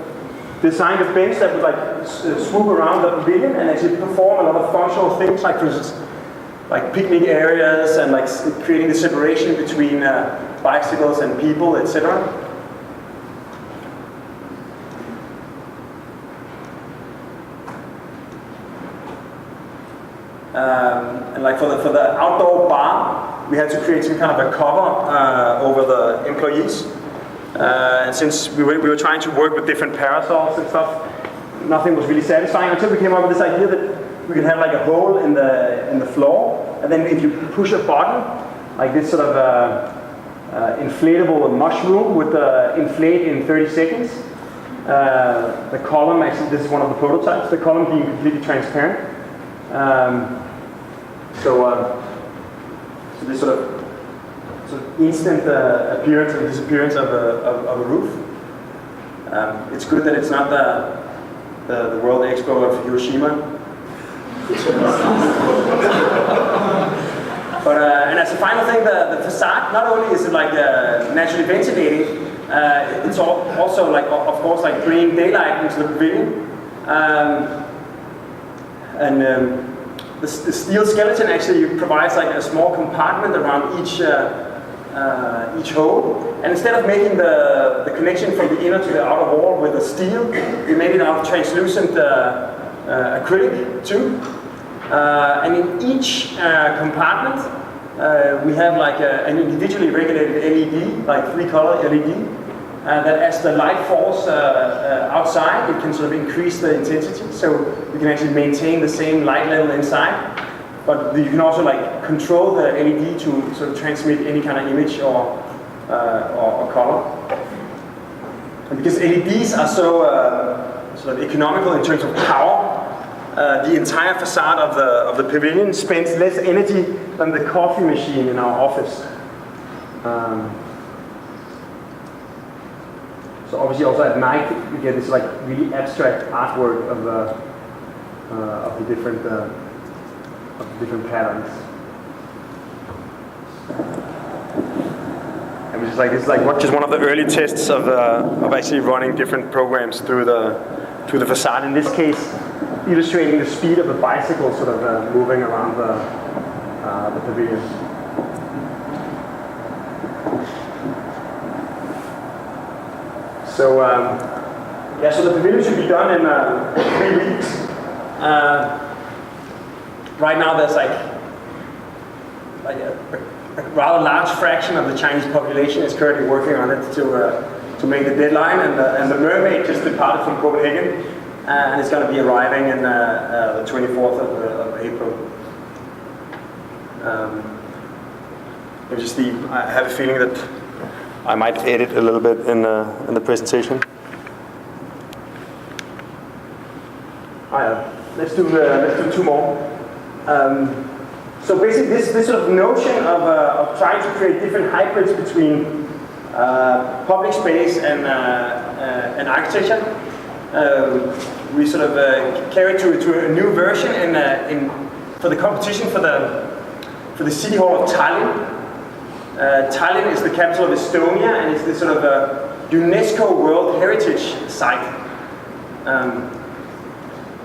designed a bench that would like swoop around the pavilion and actually perform a lot of functional things, like for instance, like picnic areas and like creating the separation between bicycles and people, etc. And like for the outdoor bar, we had to create some kind of a cover over the employees. And since we were trying to work with different parasols and stuff, nothing was really satisfying until we came up with this idea that we could have like a hole in the floor, and then if you push a button, like this sort of inflatable mushroom would inflate in 30 seconds. The column, actually, this is one of the prototypes, the column being completely transparent. So this sort of instant appearance and disappearance of a roof. It's good that it's not the World Expo of Hiroshima. But and as a final thing, the facade, not only is it like naturally ventilating, it's also like, of course, like bringing daylight into the pavilion. The steel skeleton actually provides like a small compartment around each hole, and instead of making the connection from the inner to the outer wall with the steel, we made it out of translucent acrylic too. And in each compartment, we have like an individually regulated LED, like 3-color LED, that as the light falls outside, it can sort of increase the intensity, so you can actually maintain the same light level inside. But you can also like control the LED to sort of transmit any kind of image or color. And because LEDs are so sort of economical in terms of power, the entire facade of the pavilion spends less energy than the coffee machine in our office. So obviously also at night you get this like really abstract artwork of the different patterns. And this is like just one of the early tests of actually running different programs through the facade. In this case, illustrating the speed of a bicycle sort of moving around the pavilion. So so the pavilion should be done in 3 weeks. Right now there's like a rather large fraction of the Chinese population is currently working on it to make the deadline, and the mermaid just departed from Copenhagen, and it's going to be arriving in the 24th of April. I have a feeling that I might edit a little bit in the presentation. Let's do two more. So basically, this sort of notion of trying to create different hybrids between public space and architecture, we sort of carried to a new version for the competition for the City Hall of Tallinn. Tallinn is the capital of Estonia, and it's this sort of UNESCO World Heritage Site.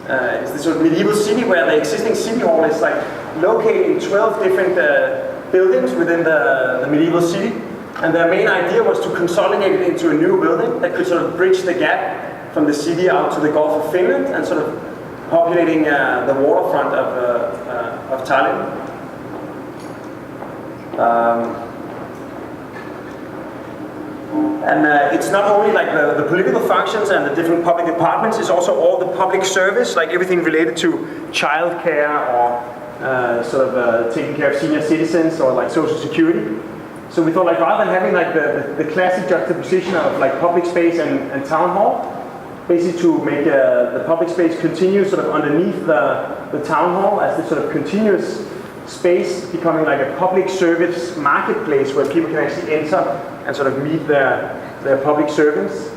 It's this sort of medieval city where the existing city hall is like located in 12 different buildings within the medieval city. And their main idea was to consolidate it into a new building that could sort of bridge the gap from the city out to the Gulf of Finland and sort of populating the waterfront of Tallinn. And it's not only like the political functions and the different public departments, it's also all the public service, like everything related to childcare or taking care of senior citizens or like social security. So we thought like rather than having like the classic juxtaposition of like public space and town hall, basically to make the public space continue sort of underneath the town hall as this sort of continuous space, becoming like a public service marketplace where people can actually enter and sort of meet their public servants.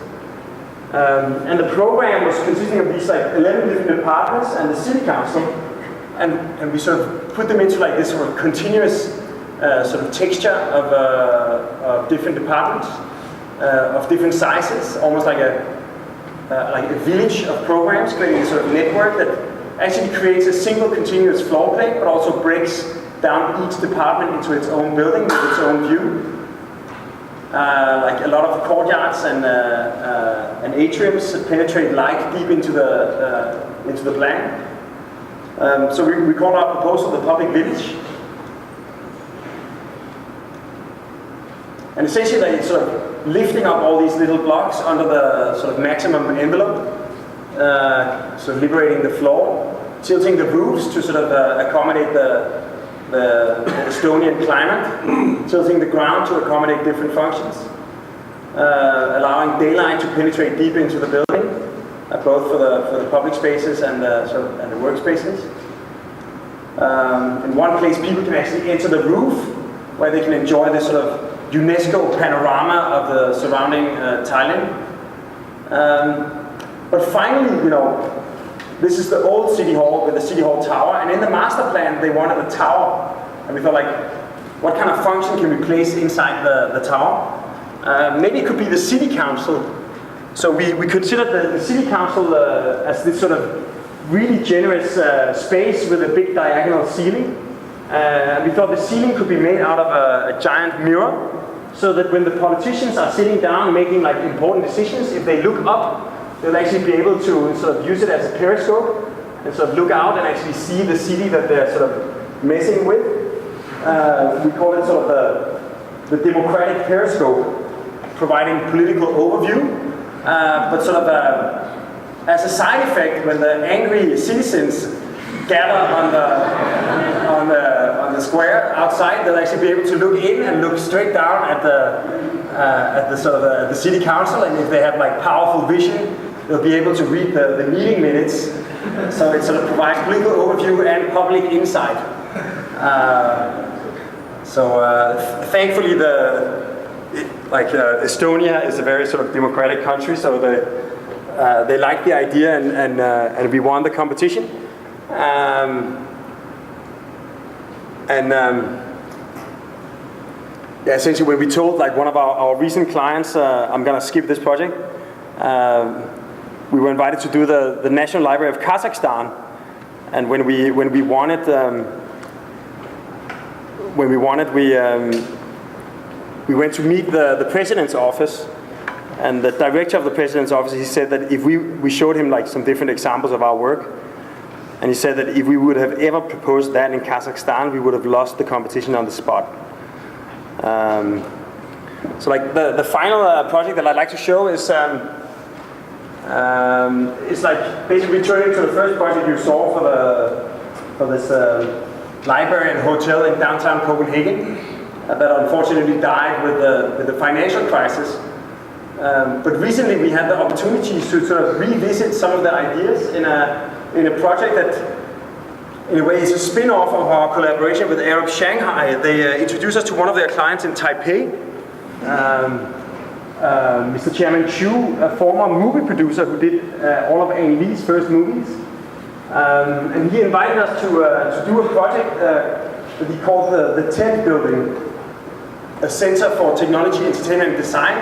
And the program was consisting of these like 11 different departments and the city council, and we sort of put them into like this sort of continuous sort of texture of different departments of different sizes, almost like a village of programs, creating a sort of network that actually creates a single continuous floor plate, but also breaks down each department into its own building with its own view. Like a lot of courtyards and atriums that penetrate light deep into the plan. So we call our proposal the public village. And essentially it's sort of lifting up all these little blocks under the sort of maximum envelope, sort of liberating the floor, tilting the roofs to sort of accommodate the Estonian climate, tilting the ground to accommodate different functions, allowing daylight to penetrate deep into the building, both for the public spaces and the workspaces. In one place, people can actually enter the roof, where they can enjoy this sort of UNESCO panorama of the surrounding Tallinn. But finally, this is the old city hall with the city hall tower, and in the master plan they wanted a tower, and we thought like, what kind of function can we place inside the tower? Maybe it could be the city council. So we considered the city council as this sort of really generous space with a big diagonal ceiling. We thought the ceiling could be made out of a giant mirror, so that when the politicians are sitting down making like important decisions, if they look up, they'll actually be able to sort of use it as a periscope and sort of look out and actually see the city that they're sort of messing with. We call it sort of the democratic periscope, providing political overview, but sort of as a side effect, when the angry citizens gather on the square outside, they'll actually be able to look in and look straight down at the city council, and if they have like powerful vision, they'll be able to read the meeting minutes. So it sort of provides political overview and public insight. Thankfully, Estonia is a very sort of democratic country, so they like the idea, and we won the competition. Essentially, when we told like one of our recent clients, I'm gonna skip this project, we were invited to do the National Library of Kazakhstan, and when we won it, we went to meet the president's office, and the director of the president's office, he said that if we showed him like some different examples of our work, and he said that if we would have ever proposed that in Kazakhstan, we would have lost the competition on the spot. So like the final project that I'd like to show is it's like basically returning to the first project you saw for this library and hotel in downtown Copenhagen that unfortunately died with the financial crisis. But recently we had the opportunity to sort of revisit some of the ideas in a project that in a way is a spin-off of our collaboration with Arab Shanghai. They introduced us to one of their clients in Taipei, Mr. Chairman Chu, a former movie producer who did all of Ang Lee's first movies. And he invited us to do a project that he called the TED Building, a center for technology, entertainment and design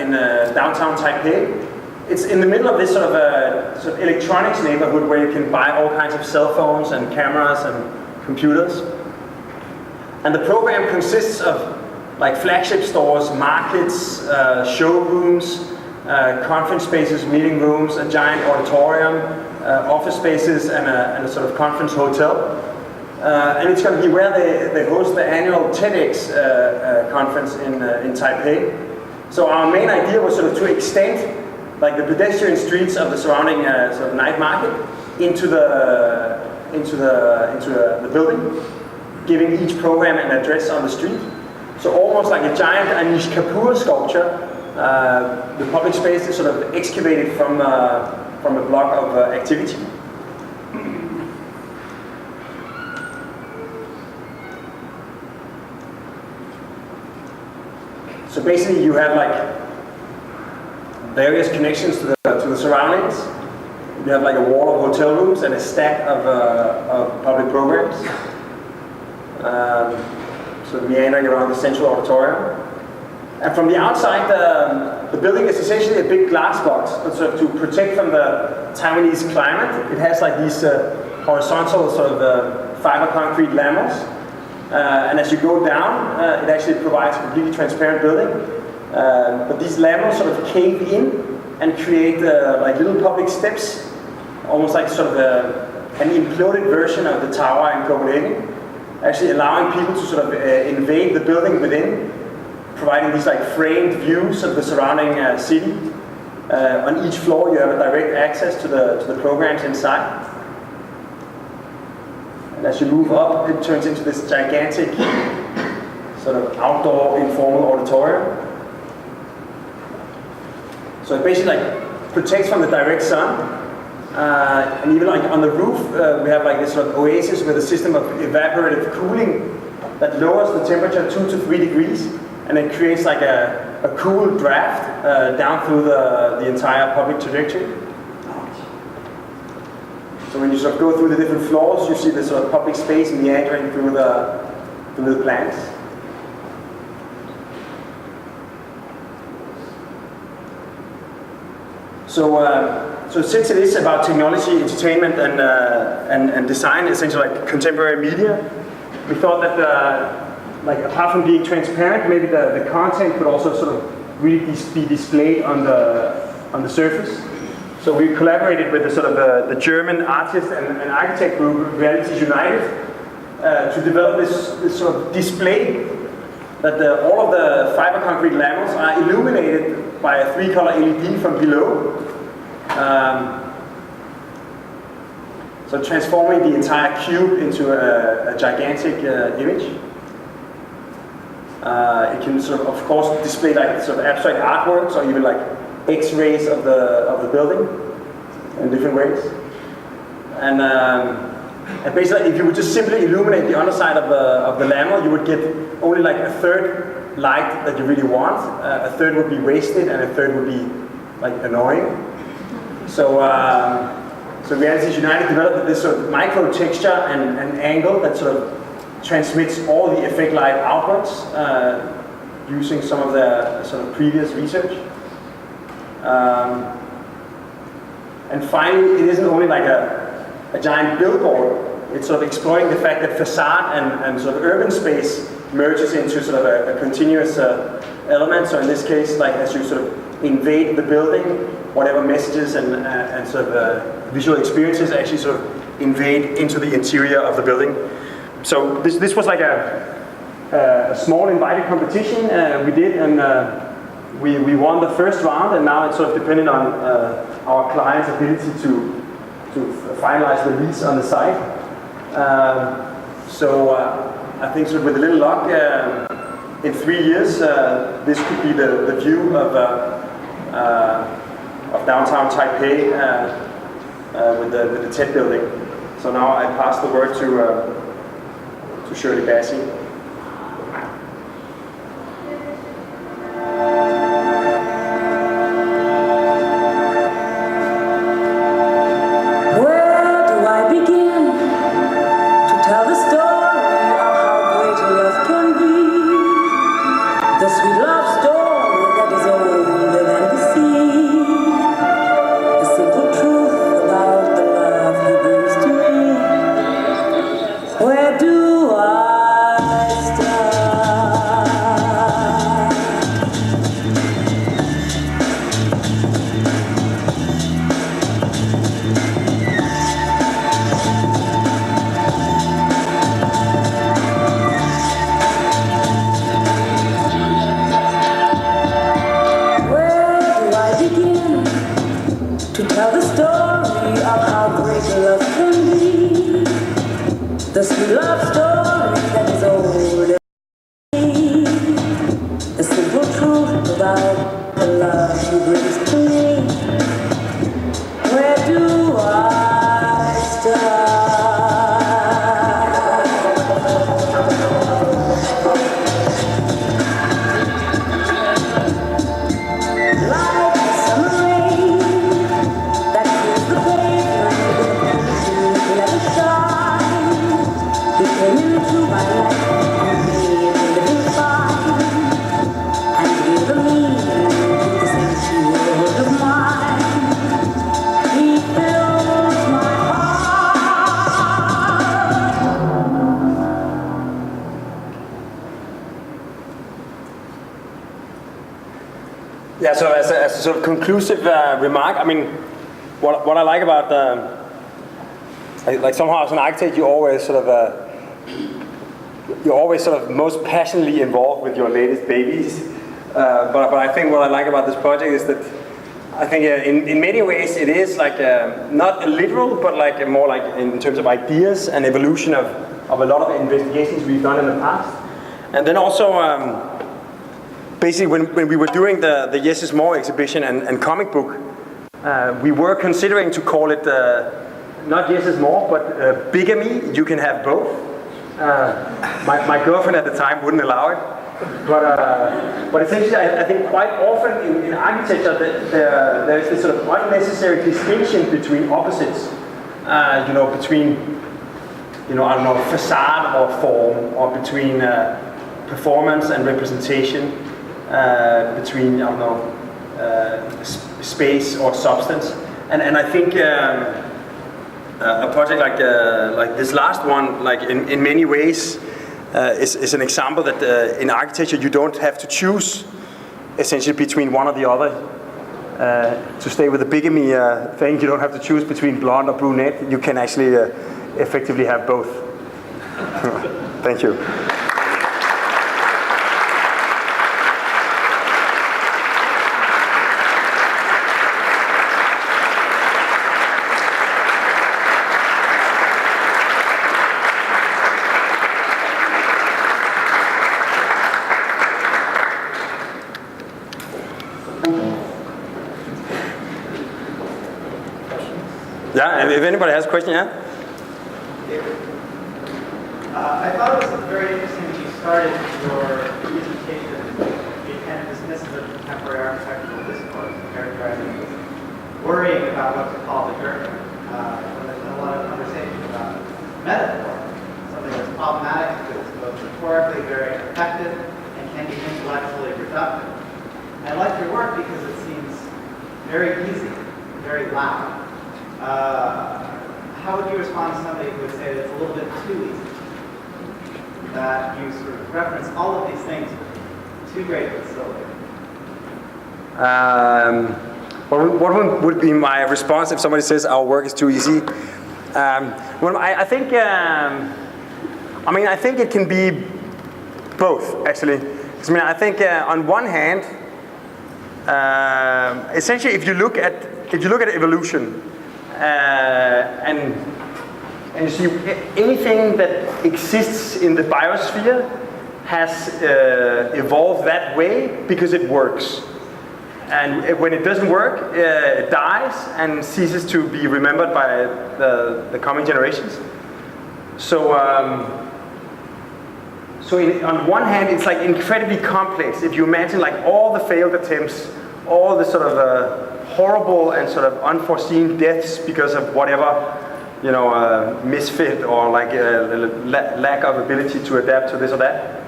in downtown Taipei. It's in the middle of this sort of electronics neighborhood where you can buy all kinds of cell phones and cameras and computers. And the program consists of like flagship stores, markets, showrooms, conference spaces, meeting rooms, a giant auditorium, office spaces, and a sort of conference hotel. And it's going to be where they host the annual TEDx conference in Taipei. So our main idea was sort of to extend like the pedestrian streets of the surrounding sort of night market into the building, giving each program an address on the street. So almost like a giant Anish Kapoor sculpture, the public space is sort of excavated from a block of activity. So basically you have like various connections to the surroundings. You have like a wall of hotel rooms and a stack of public programs. So meandering around the central auditorium. And from the outside, the building is essentially a big glass box, but sort of to protect from the Taiwanese climate. It has like these horizontal sort of fiber concrete lamels. And as you go down, it actually provides a completely transparent building. But these lamels sort of cave in and create like little public steps, almost like sort of an imploded version of the tower in Copenhagen, actually allowing people to sort of invade the building within, providing these like framed views of the surrounding city. On each floor you have a direct access to the programs inside. And as you move up, it turns into this gigantic sort of outdoor informal auditorium. So it basically like protects from the direct sun. And even like on the roof, we have like this sort of oasis with a system of evaporative cooling that lowers the temperature 2 to 3 degrees, and it creates like a cool draft down through the entire public trajectory. So when you sort of go through the different floors, you see this sort of public space meandering through the plants. So since it is about technology, entertainment, and design, essentially like contemporary media, we thought that like apart from being transparent, maybe the content could also sort of really be displayed on the surface. So we collaborated with the sort of the German artist and architect group Realities United to develop this sort of display that all of the fiber concrete lamels are illuminated by a 3-color LED from below. So transforming the entire cube into a gigantic image. It can sort of course, display like sort of abstract artworks or even like X-rays of the building in different ways. And basically, if you would just simply illuminate the underside of the lamel, you would get only like a third light that you really want. A third would be wasted, and a third would be like annoying. So Realities United developed this sort of micro texture and angle that sort of transmits all the effect light outwards using some of the sort of previous research. And finally, it isn't only like a giant billboard. It's sort of exploring the fact that facade and sort of urban space merges into sort of a continuous element. So in this case, like as you sort of invade the building, whatever messages and sort of visual experiences actually sort of invade into the interior of the building. So this was like a small invited competition we did, and we won the first round, and now it's sort of dependent on our client's ability to finalize the lease on the site. I think sort of with a little luck, in 3 years, this could be the view of downtown Taipei with the TED building. So now I pass the word to Shirley Bassey. Yeah, so as a sort of conclusive remark, I mean, what I like about like somehow as an architect, you're always sort of most passionately involved with your latest babies. But I think what I like about this project is that I think in many ways it is like not a literal, but like more like in terms of ideas and evolution of a lot of investigations we've done in the past. And then also basically when we were doing the Yes is More exhibition and comic book, we were considering to call it not Yes is More, but Bigamy. You can have both. My girlfriend at the time wouldn't allow it. But essentially, I think quite often in architecture there is this sort of unnecessary distinction between opposites. Between I don't know, facade or form, or between performance and representation, between I don't know, space or substance. And I think a project like this last one, like in many ways. Is an example that in architecture you don't have to choose essentially between one or the other. To stay with the bigamy thing, you don't have to choose between blonde or brunette. You can actually effectively have both. Thank you. Yeah, if anybody has a question, yeah? I thought it was very interesting that you started your presentation being kind of dismissive of contemporary architectural discourse, characterizing it as worrying about what to call the journey. When there's been a lot of conversation about metaphor, something that's problematic, that's both rhetorically very effective and can be intellectually reductive. I like your work because it seems very easy, very loud. How would you respond to somebody who would say that it's a little bit too easy? That you sort of reference all of these things with too great a facility? What would be my response if somebody says our work is too easy? Well, I think it can be both, actually. I think on one hand, essentially, if you look at evolution, and And you see, anything that exists in the biosphere has evolved that way because it works. And when it doesn't work, it dies and ceases to be remembered by the coming generations. So, on one hand, it's like incredibly complex. If you imagine like all the failed attempts, all the sort of horrible and sort of unforeseen deaths because of whatever, misfit or like lack of ability to adapt to this or that.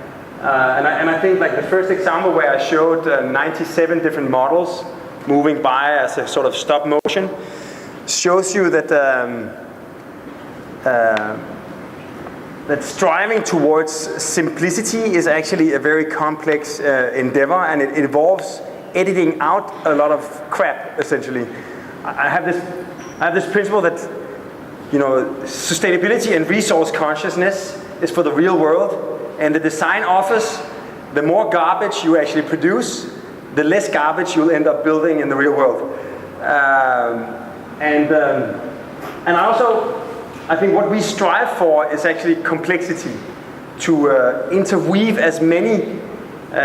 And I think like the first example where I showed 97 different models moving by as a sort of stop motion shows you that that striving towards simplicity is actually a very complex endeavor, and it involves editing out a lot of crap. Essentially, I have this principle that sustainability and resource consciousness is for the real world. And the design office, the more garbage you actually produce, the less garbage you'll end up building in the real world. And I think what we strive for is actually complexity, to interweave as many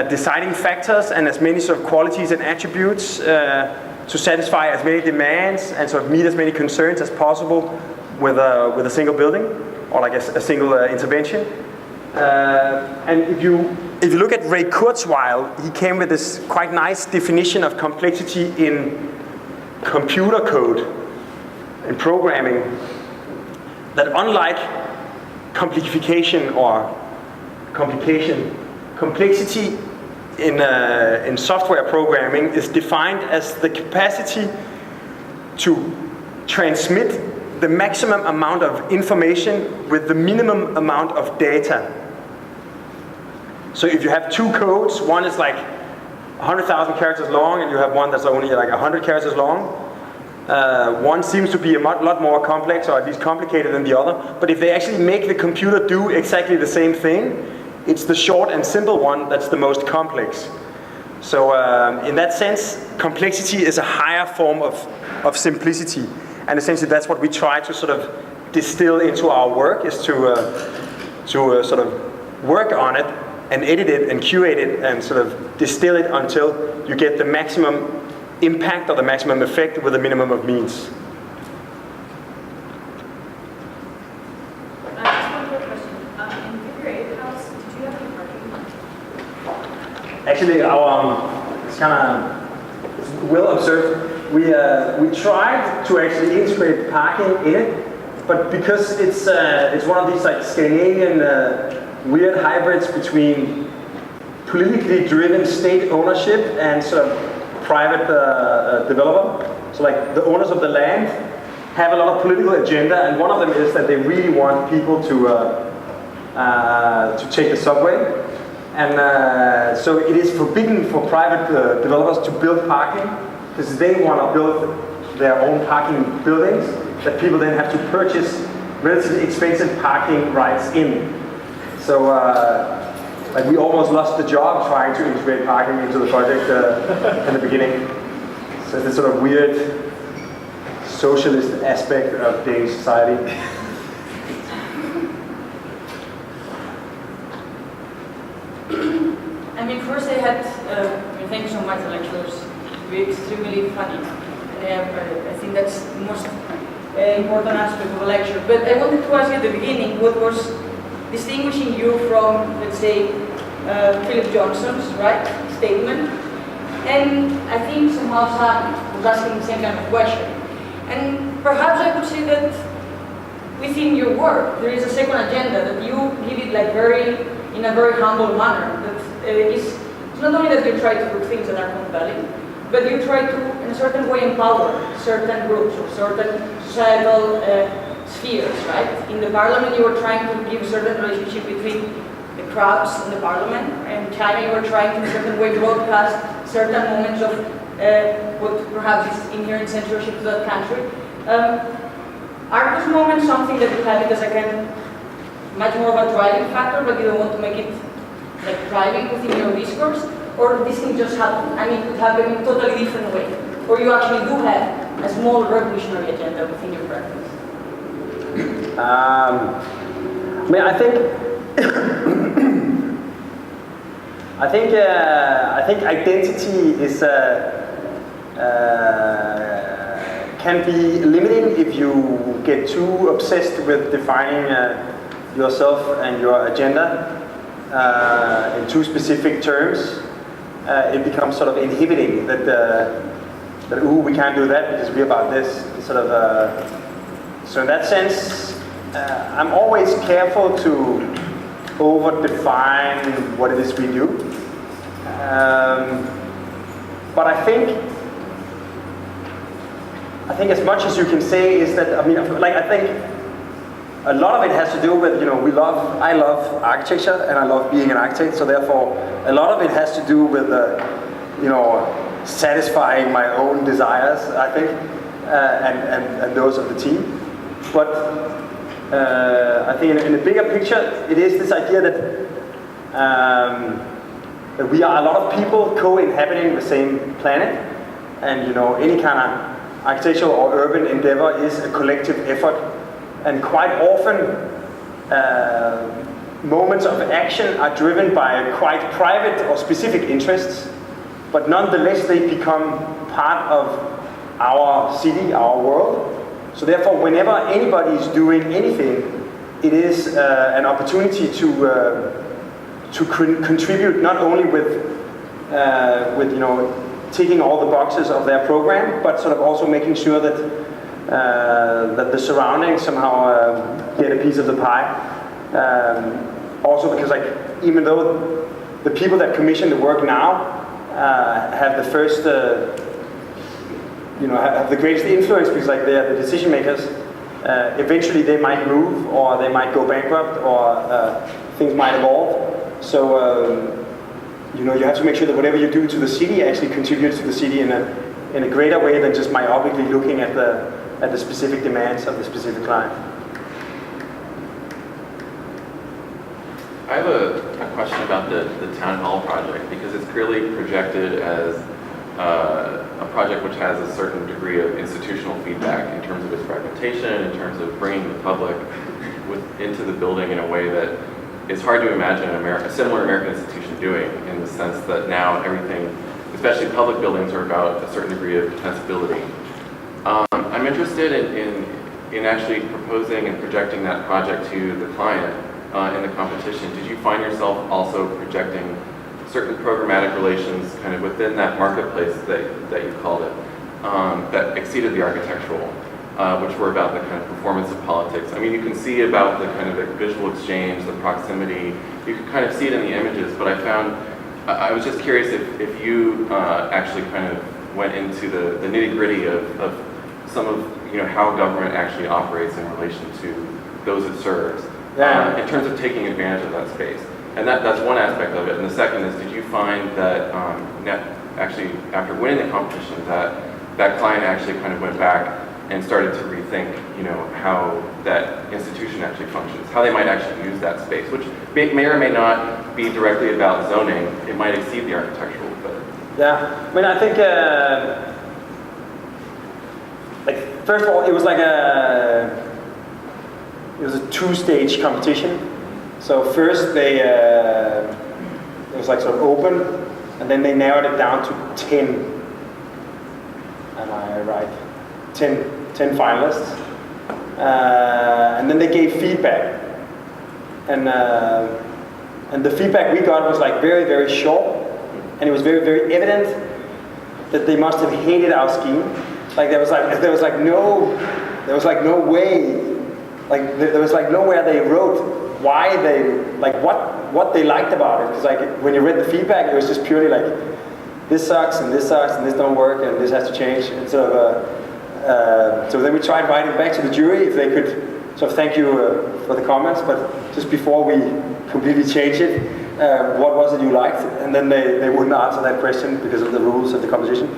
deciding factors and as many sort of qualities and attributes to satisfy as many demands and sort of meet as many concerns as possible with a single building or like a single intervention. And if you look at Ray Kurzweil, he came with this quite nice definition of complexity in computer code and programming, that unlike complication or complication, complexity in software programming is defined as the capacity to transmit the maximum amount of information with the minimum amount of data. So if you have two codes, one is like 100,000 characters long and you have one that's only like 100 characters long, one seems to be a lot more complex or at least complicated than the other. But if they actually make the computer do exactly the same thing, it's the short and simple one that's the most complex. So in that sense, complexity is a higher form of simplicity. And essentially that's what we try to sort of distill into our work, is to sort of work on it and edit it and curate it and sort of distill it until you get the maximum impact or the maximum effect with a minimum of means. Just one quick question. In figure 8 house, did you have any parking? Actually, it's kind of well observed. We tried to actually integrate parking in it, but because it's one of these like Scandinavian weird hybrids between politically driven state ownership and sort of private developer. So like the owners of the land have a lot of political agenda, and one of them is that they really want people to take the subway. And so it is forbidden for private developers to build parking, because they want to build their own parking buildings that people then have to purchase relatively expensive parking rights in. So like we almost lost the job trying to integrate parking into the project in the beginning. So it's this sort of weird socialist aspect of Danish society. I mean, first I had, thank you so much, the lectures. It's extremely funny. And I think that's the most important aspect of a lecture. But I wanted to ask you at the beginning, what was distinguishing you from, let's say, Philip Johnson's statement? And I think somehow Sam was asking the same kind of question. And perhaps I could say that within your work, there is a second agenda, that you give it like in a very humble manner. That it's not only that you try to do things that are compelling, but you try to, in a certain way, empower certain groups or certain societal spheres, right? In the parliament, you were trying to give a certain relationship between the crowds in the parliament, and in China, you were trying to, in a certain way, broadcast certain moments of what perhaps is inherent censorship to that country. Are those moments something that you have it as a kind of much more of a driving factor, but you don't want to make it like driving within your discourse? Or this thing just happen? I mean, it could happen in a totally different way. Or you actually do have a small revolutionary agenda within your practice? I mean, I think I think identity is can be limiting if you get too obsessed with defining yourself and your agenda in too specific terms. It becomes sort of inhibiting that ooh, we can't do that because we're about this. Sort of. So in that sense, I'm always careful to over-define what it is we do. But I think as much as you can say is that, I mean, I think a lot of it has to do with, I love architecture and I love being an architect, so therefore a lot of it has to do with, satisfying my own desires, I think, and those of the team. But I think in the bigger picture, it is this idea that we are a lot of people co-inhabiting the same planet, and any kind of architectural or urban endeavor is a collective effort, and quite often moments of action are driven by quite private or specific interests, but nonetheless they become part of our city, our world. So therefore, whenever anybody is doing anything, it is an opportunity to contribute not only with ticking all the boxes of their program, but sort of also making sure that that the surroundings somehow get a piece of the pie. Also because, even though the people that commission the work now have the first, have the greatest influence because they're the decision makers, eventually they might move or they might go bankrupt or things might evolve. So you have to make sure that whatever you do to the city actually contributes to the city in a greater way than just myopically looking at the specific demands of the specific client. I have a question about the town hall project, because it's clearly projected as a project which has a certain degree of institutional feedback in terms of its fragmentation, in terms of bringing the public into the building in a way that it's hard to imagine a similar American institution doing, in the sense that now everything, especially public buildings, are about a certain degree of defensibility. I'm interested in actually proposing and projecting that project to the client in the competition. Did you find yourself also projecting certain programmatic relations kind of within that marketplace that you called it, that exceeded the architectural, which were about the kind of performance of politics? I mean, you can see about the kind of the visual exchange, the proximity, you can kind of see it in the images, but I was just curious if you actually kind of went into the nitty-gritty of some of how government actually operates in relation to those it serves, in terms of taking advantage of that space. And that's one aspect of it. And the second is, did you find that actually after winning the competition that client actually kind of went back and started to rethink, how that institution actually functions, how they might actually use that space, which may or may not be directly about zoning. It might exceed the architectural, but yeah. I mean, I think first of all, it was a two-stage competition. So first it was sort of open, and then they narrowed it down to 10. Am I right? 10 finalists. And then they gave feedback. And the feedback we got was very, very short, and it was very, very evident that they must have hated our scheme. There was nowhere they wrote why they, what they liked about it. Because when you read the feedback, it was just purely this sucks and this don't work and this has to change. And so then we tried writing back to the jury if they could sort of thank you for the comments, but just before we completely changed it, what was it you liked? And then they wouldn't answer that question because of the rules of the competition.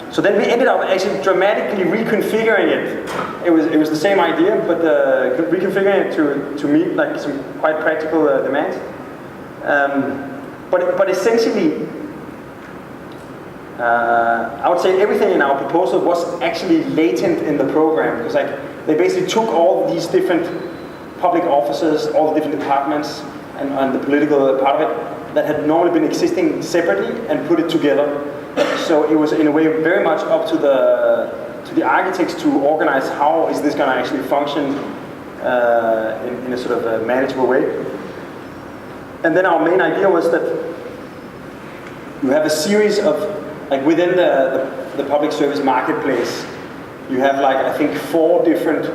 So then we ended up actually dramatically reconfiguring it. It was the same idea, but reconfiguring it to meet some quite practical demands. But essentially, I would say everything in our proposal was actually latent in the program, because they basically took all these different public offices, all the different departments, and the political part of it that had normally been existing separately and put it together. So it was in a way very much up to the architects to organize how is this going to actually function in a sort of a manageable way. And then our main idea was that you have a series of, like within the public service marketplace, you have like I think 4 different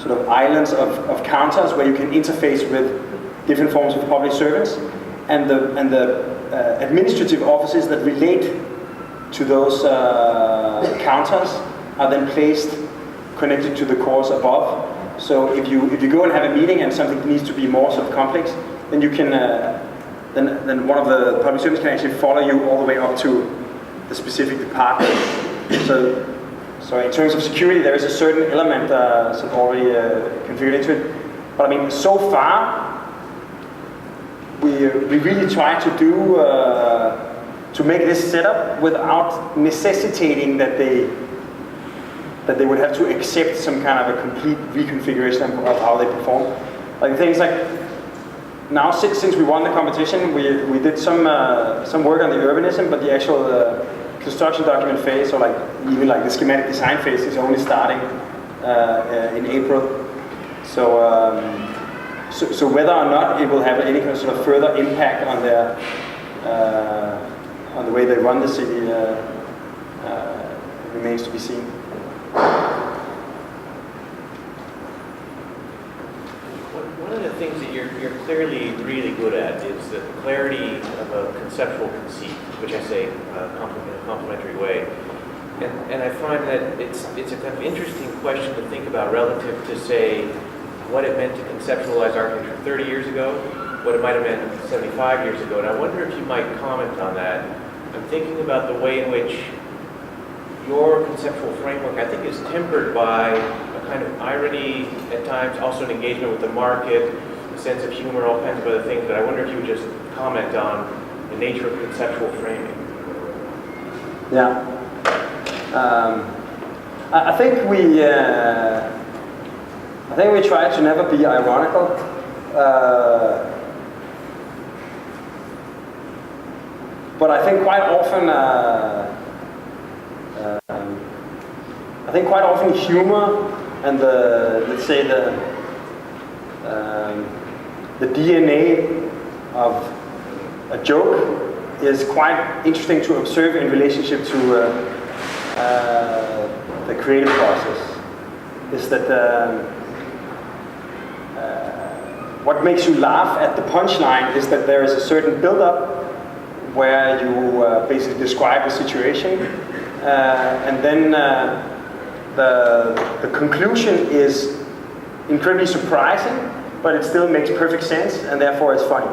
sort of islands of counters where you can interface with different forms of public servants, and the administrative offices that relate to those counters are then placed connected to the cores above. So if you go and have a meeting and something needs to be more sort of complex, then you can then one of the public servants can actually follow you all the way up to the specific department. So in terms of security, there is a certain element sort of already configured into it. But I mean, so far, we really try to do to make this setup without necessitating that they would have to accept some kind of a complete reconfiguration of how they perform. Like things like now, since we won the competition, we did some work on the urbanism, but the actual construction document phase, or like even like the schematic design phase, is only starting in April. So whether or not it will have any kind of sort of further impact on their on the way they run the city remains to be seen. One of the things that you're clearly really good at is the clarity of a conceptual conceit, which I say in a complimentary way. And I find that it's a kind of interesting question to think about relative to, say, what it meant to conceptualize architecture 30 years ago, what it might have meant 75 years ago. And I wonder if you might comment on that. I'm thinking about the way in which your conceptual framework, I think, is tempered by a kind of irony at times, also an engagement with the market, a sense of humor, all kinds of other things. But I wonder if you would just comment on the nature of conceptual framing. Yeah. I think we try to never be ironical. But I think quite often humor and let's say the DNA of a joke is quite interesting to observe in relationship to the creative process. Is that what makes you laugh at the punchline is that there is a certain build-up where you basically describe a situation, and then the conclusion is incredibly surprising, but it still makes perfect sense, and therefore it's funny.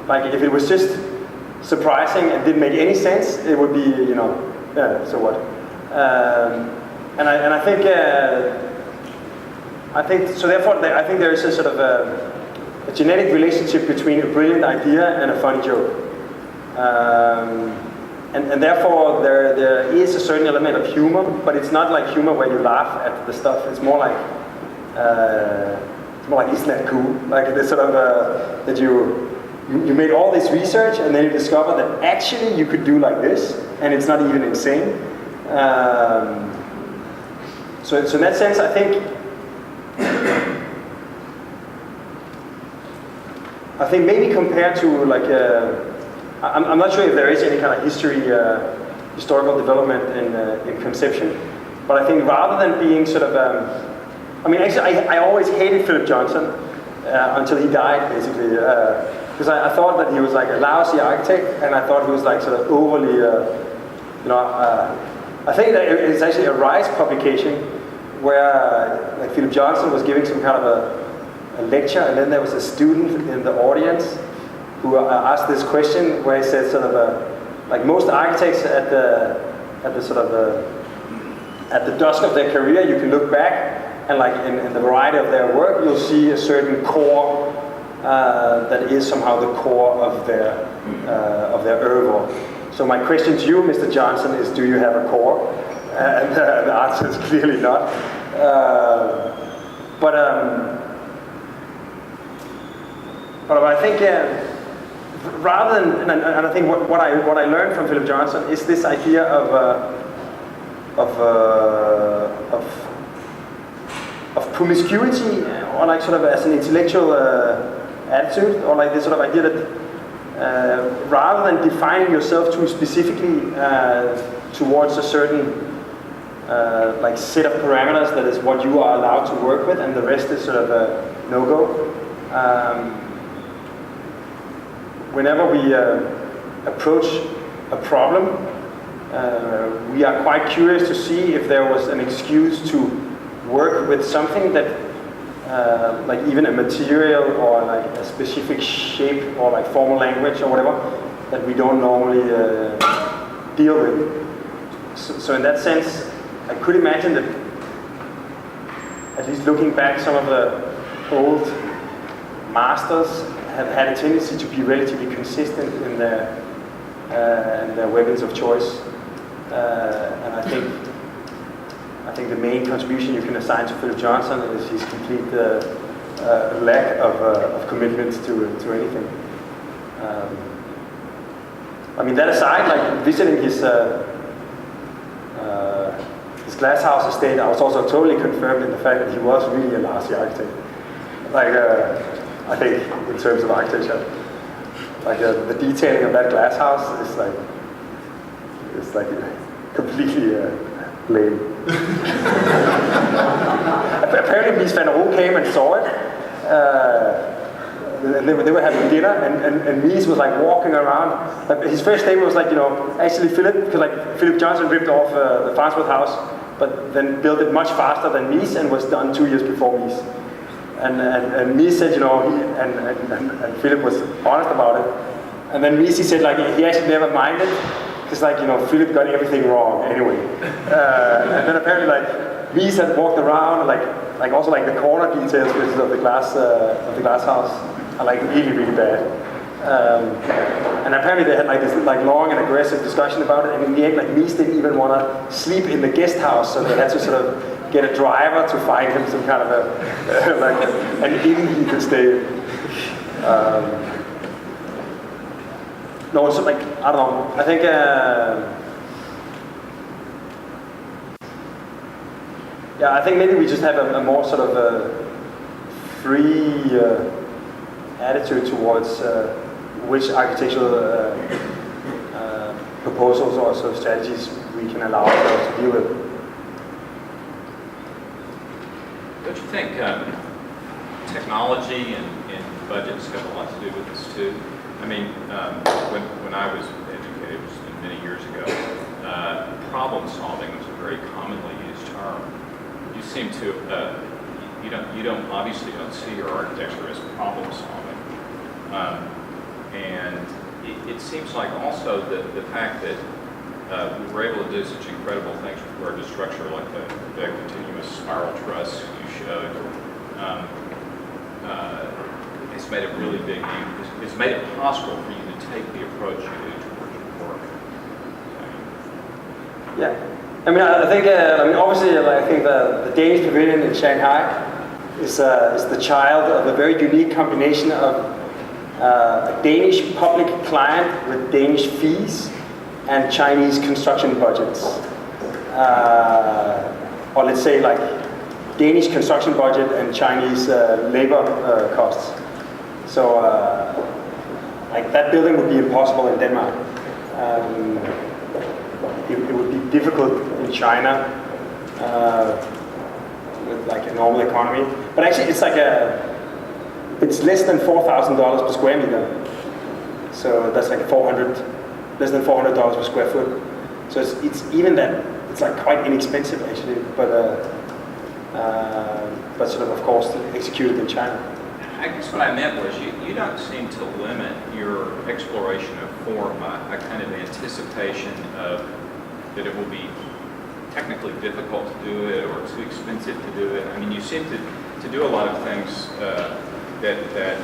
Like if it was just surprising and didn't make any sense, it would be, so what? And I think so. Therefore, I think there is a sort of a genetic relationship between a brilliant idea and a funny joke. And therefore there is a certain element of humor, but it's not like humor where you laugh at the stuff. It's more like isn't that cool? Like this sort of that you made all this research and then you discover that actually you could do like this, and it's not even insane. So in that sense, I think maybe compared to like I'm not sure if there is any kind of historical development in conception, but I think rather than being sort of, I always hated Philip Johnson until he died, basically, because I thought that he was like a lousy architect, and I thought he was like sort of overly, I think that it's actually a Rise publication where like Philip Johnson was giving some kind of a lecture, and then there was a student in the audience who asked this question where he said sort of like most architects at the sort of at the dusk of their career, you can look back and like in the variety of their work, you'll see a certain core that is somehow the core of their oeuvre. So my question to you, Mr. Johnson, is: do you have a core? And the answer is clearly not. But I think rather than, and I think what I learned from Philip Johnson is this idea of promiscuity, or like sort of as an intellectual attitude, or like this sort of idea that rather than defining yourself too specifically towards a certain like set of parameters that is what you are allowed to work with, and the rest is sort of a no-go. Whenever we approach a problem, we are quite curious to see if there was an excuse to work with something that, like even a material or like a specific shape or like formal language or whatever, that we don't normally deal with. So in that sense, I could imagine that, at least looking back, some of the old masters have had a tendency to be relatively consistent in their weapons of choice, and I think the main contribution you can assign to Philip Johnson is his complete lack of commitment to anything. I mean, that aside, like visiting his glasshouse estate, I was also totally confirmed in the fact that he was really a Nazi architect. Like, I think in terms of architecture, like the detailing of that glasshouse is like completely lame. Apparently, Mies van der Rohe came and saw it. They were having dinner, and Mies was like walking around. Like, his first statement was like, you know, actually Philip, because like Philip Johnson ripped off the Farnsworth house, but then built it much faster than Mies and was done 2 years before Mies. And Mies said, you know, and Philip was honest about it. And then Mies, he said, like, he actually never minded, because, like, you know, Philip got everything wrong anyway. And then apparently, like, Mies had walked around, like also like the corner details of the glass house are like really bad. And apparently they had like this like long and aggressive discussion about it. And in the end, like, Mies didn't even want to sleep in the guest house, so they had to sort of get a driver to find him some kind of a like an inn he could stay in. No, it's like, I don't know. I think yeah, I think maybe we just have a more sort of a free attitude towards which architectural proposals or sort of strategies we can allow ourselves to deal with. Don't you think technology and budgets have a lot to do with this too? I mean, when I was educated, it was many years ago, problem solving was a very commonly used term. You seem to, you don't obviously don't see your architecture as problem solving, and it seems like also the fact that we were able to do such incredible things with regard to structure, like the continuous spiral truss you showed. It's made a really big, it's made it possible for you to take the approach you do towards your work. Yeah, I mean, I think, obviously, I think the Danish Pavilion in Shanghai is the child of a very unique combination of a Danish public client with Danish fees and Chinese construction budgets, or let's say like Danish construction budget and Chinese labor costs. So, like that building would be impossible in Denmark. It would be difficult in China with like a normal economy. But actually, it's like it's less than $4,000 per square meter. So that's like less than $400 per square foot. So it's even that, it's like quite inexpensive actually, but sort of course executed in China. I guess what I meant was you don't seem to limit your exploration of form by a kind of anticipation of that it will be technically difficult to do it or too expensive to do it. I mean, you seem to do a lot of things that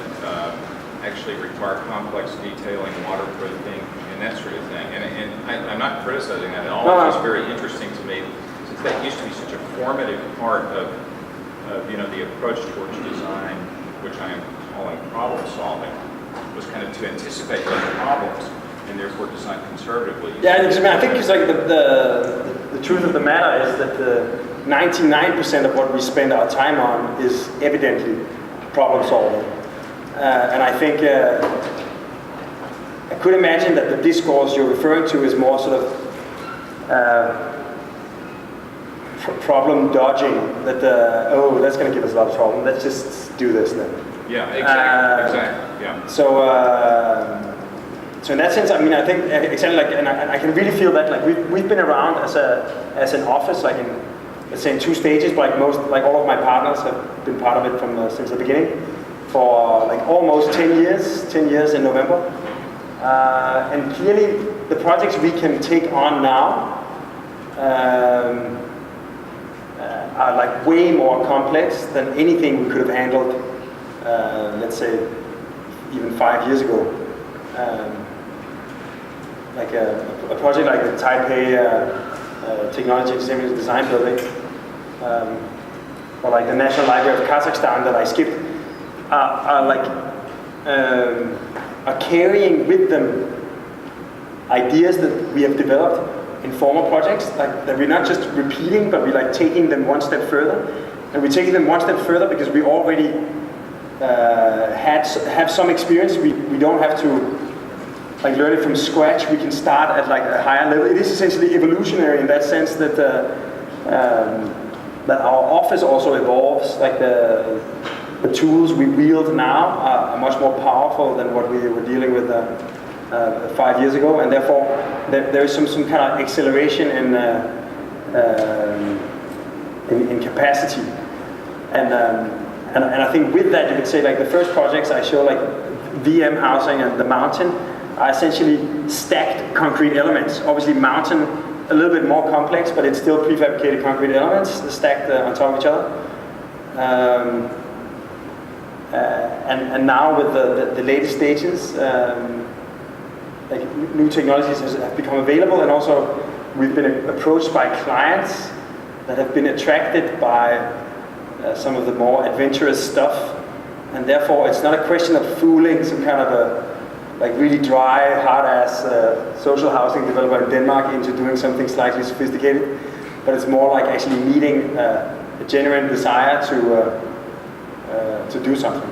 actually require complex detailing, waterproofing, and that sort of thing. And I'm not criticizing that at all. It's just very interesting to me, since that used to be such a formative part of the approach towards design, which I am calling problem solving, was kind of to anticipate those problems and therefore design conservatively. Yeah, I think it's like the truth of the matter is that 99% of what we spend our time on is evidently problem solving. And I think I could imagine that the discourse you're referring to is more sort of problem dodging, that that's going to give us a lot of trouble, let's just do this then. Yeah, exactly, yeah. So in that sense, I mean, I think exactly like, and I can really feel that, like we've been around as an office, like in, let's say, in 2 stages, but like all of my partners have been part of it from since the beginning, for like almost 10 years in November. And clearly, the projects we can take on now are like way more complex than anything we could have handled, let's say, even 5 years ago. Like a project like the Taipei Technology Exhibition Design Building, or like the National Library of Kazakhstan that I skipped, are carrying with them ideas that we have developed in former projects, like that we're not just repeating, but we're like taking them one step further. And we're taking them one step further because we already have some experience. We don't have to like learn it from scratch. We can start at like a higher level. It is essentially evolutionary in that sense that that our office also evolves. Like the tools we wield now are much more powerful than what we were dealing with 5 years ago, and therefore there is some kind of acceleration in capacity. And I think with that you could say like the first projects I show, like VM housing and the mountain, are essentially stacked concrete elements. Obviously mountain a little bit more complex, but it's still prefabricated concrete elements stacked on top of each other. And now with the latest stages, like new technologies have become available, and also we've been approached by clients that have been attracted by some of the more adventurous stuff, and therefore it's not a question of fooling some kind of a like really dry, hard-ass social housing developer in Denmark into doing something slightly sophisticated, but it's more like actually meeting a genuine desire to do something.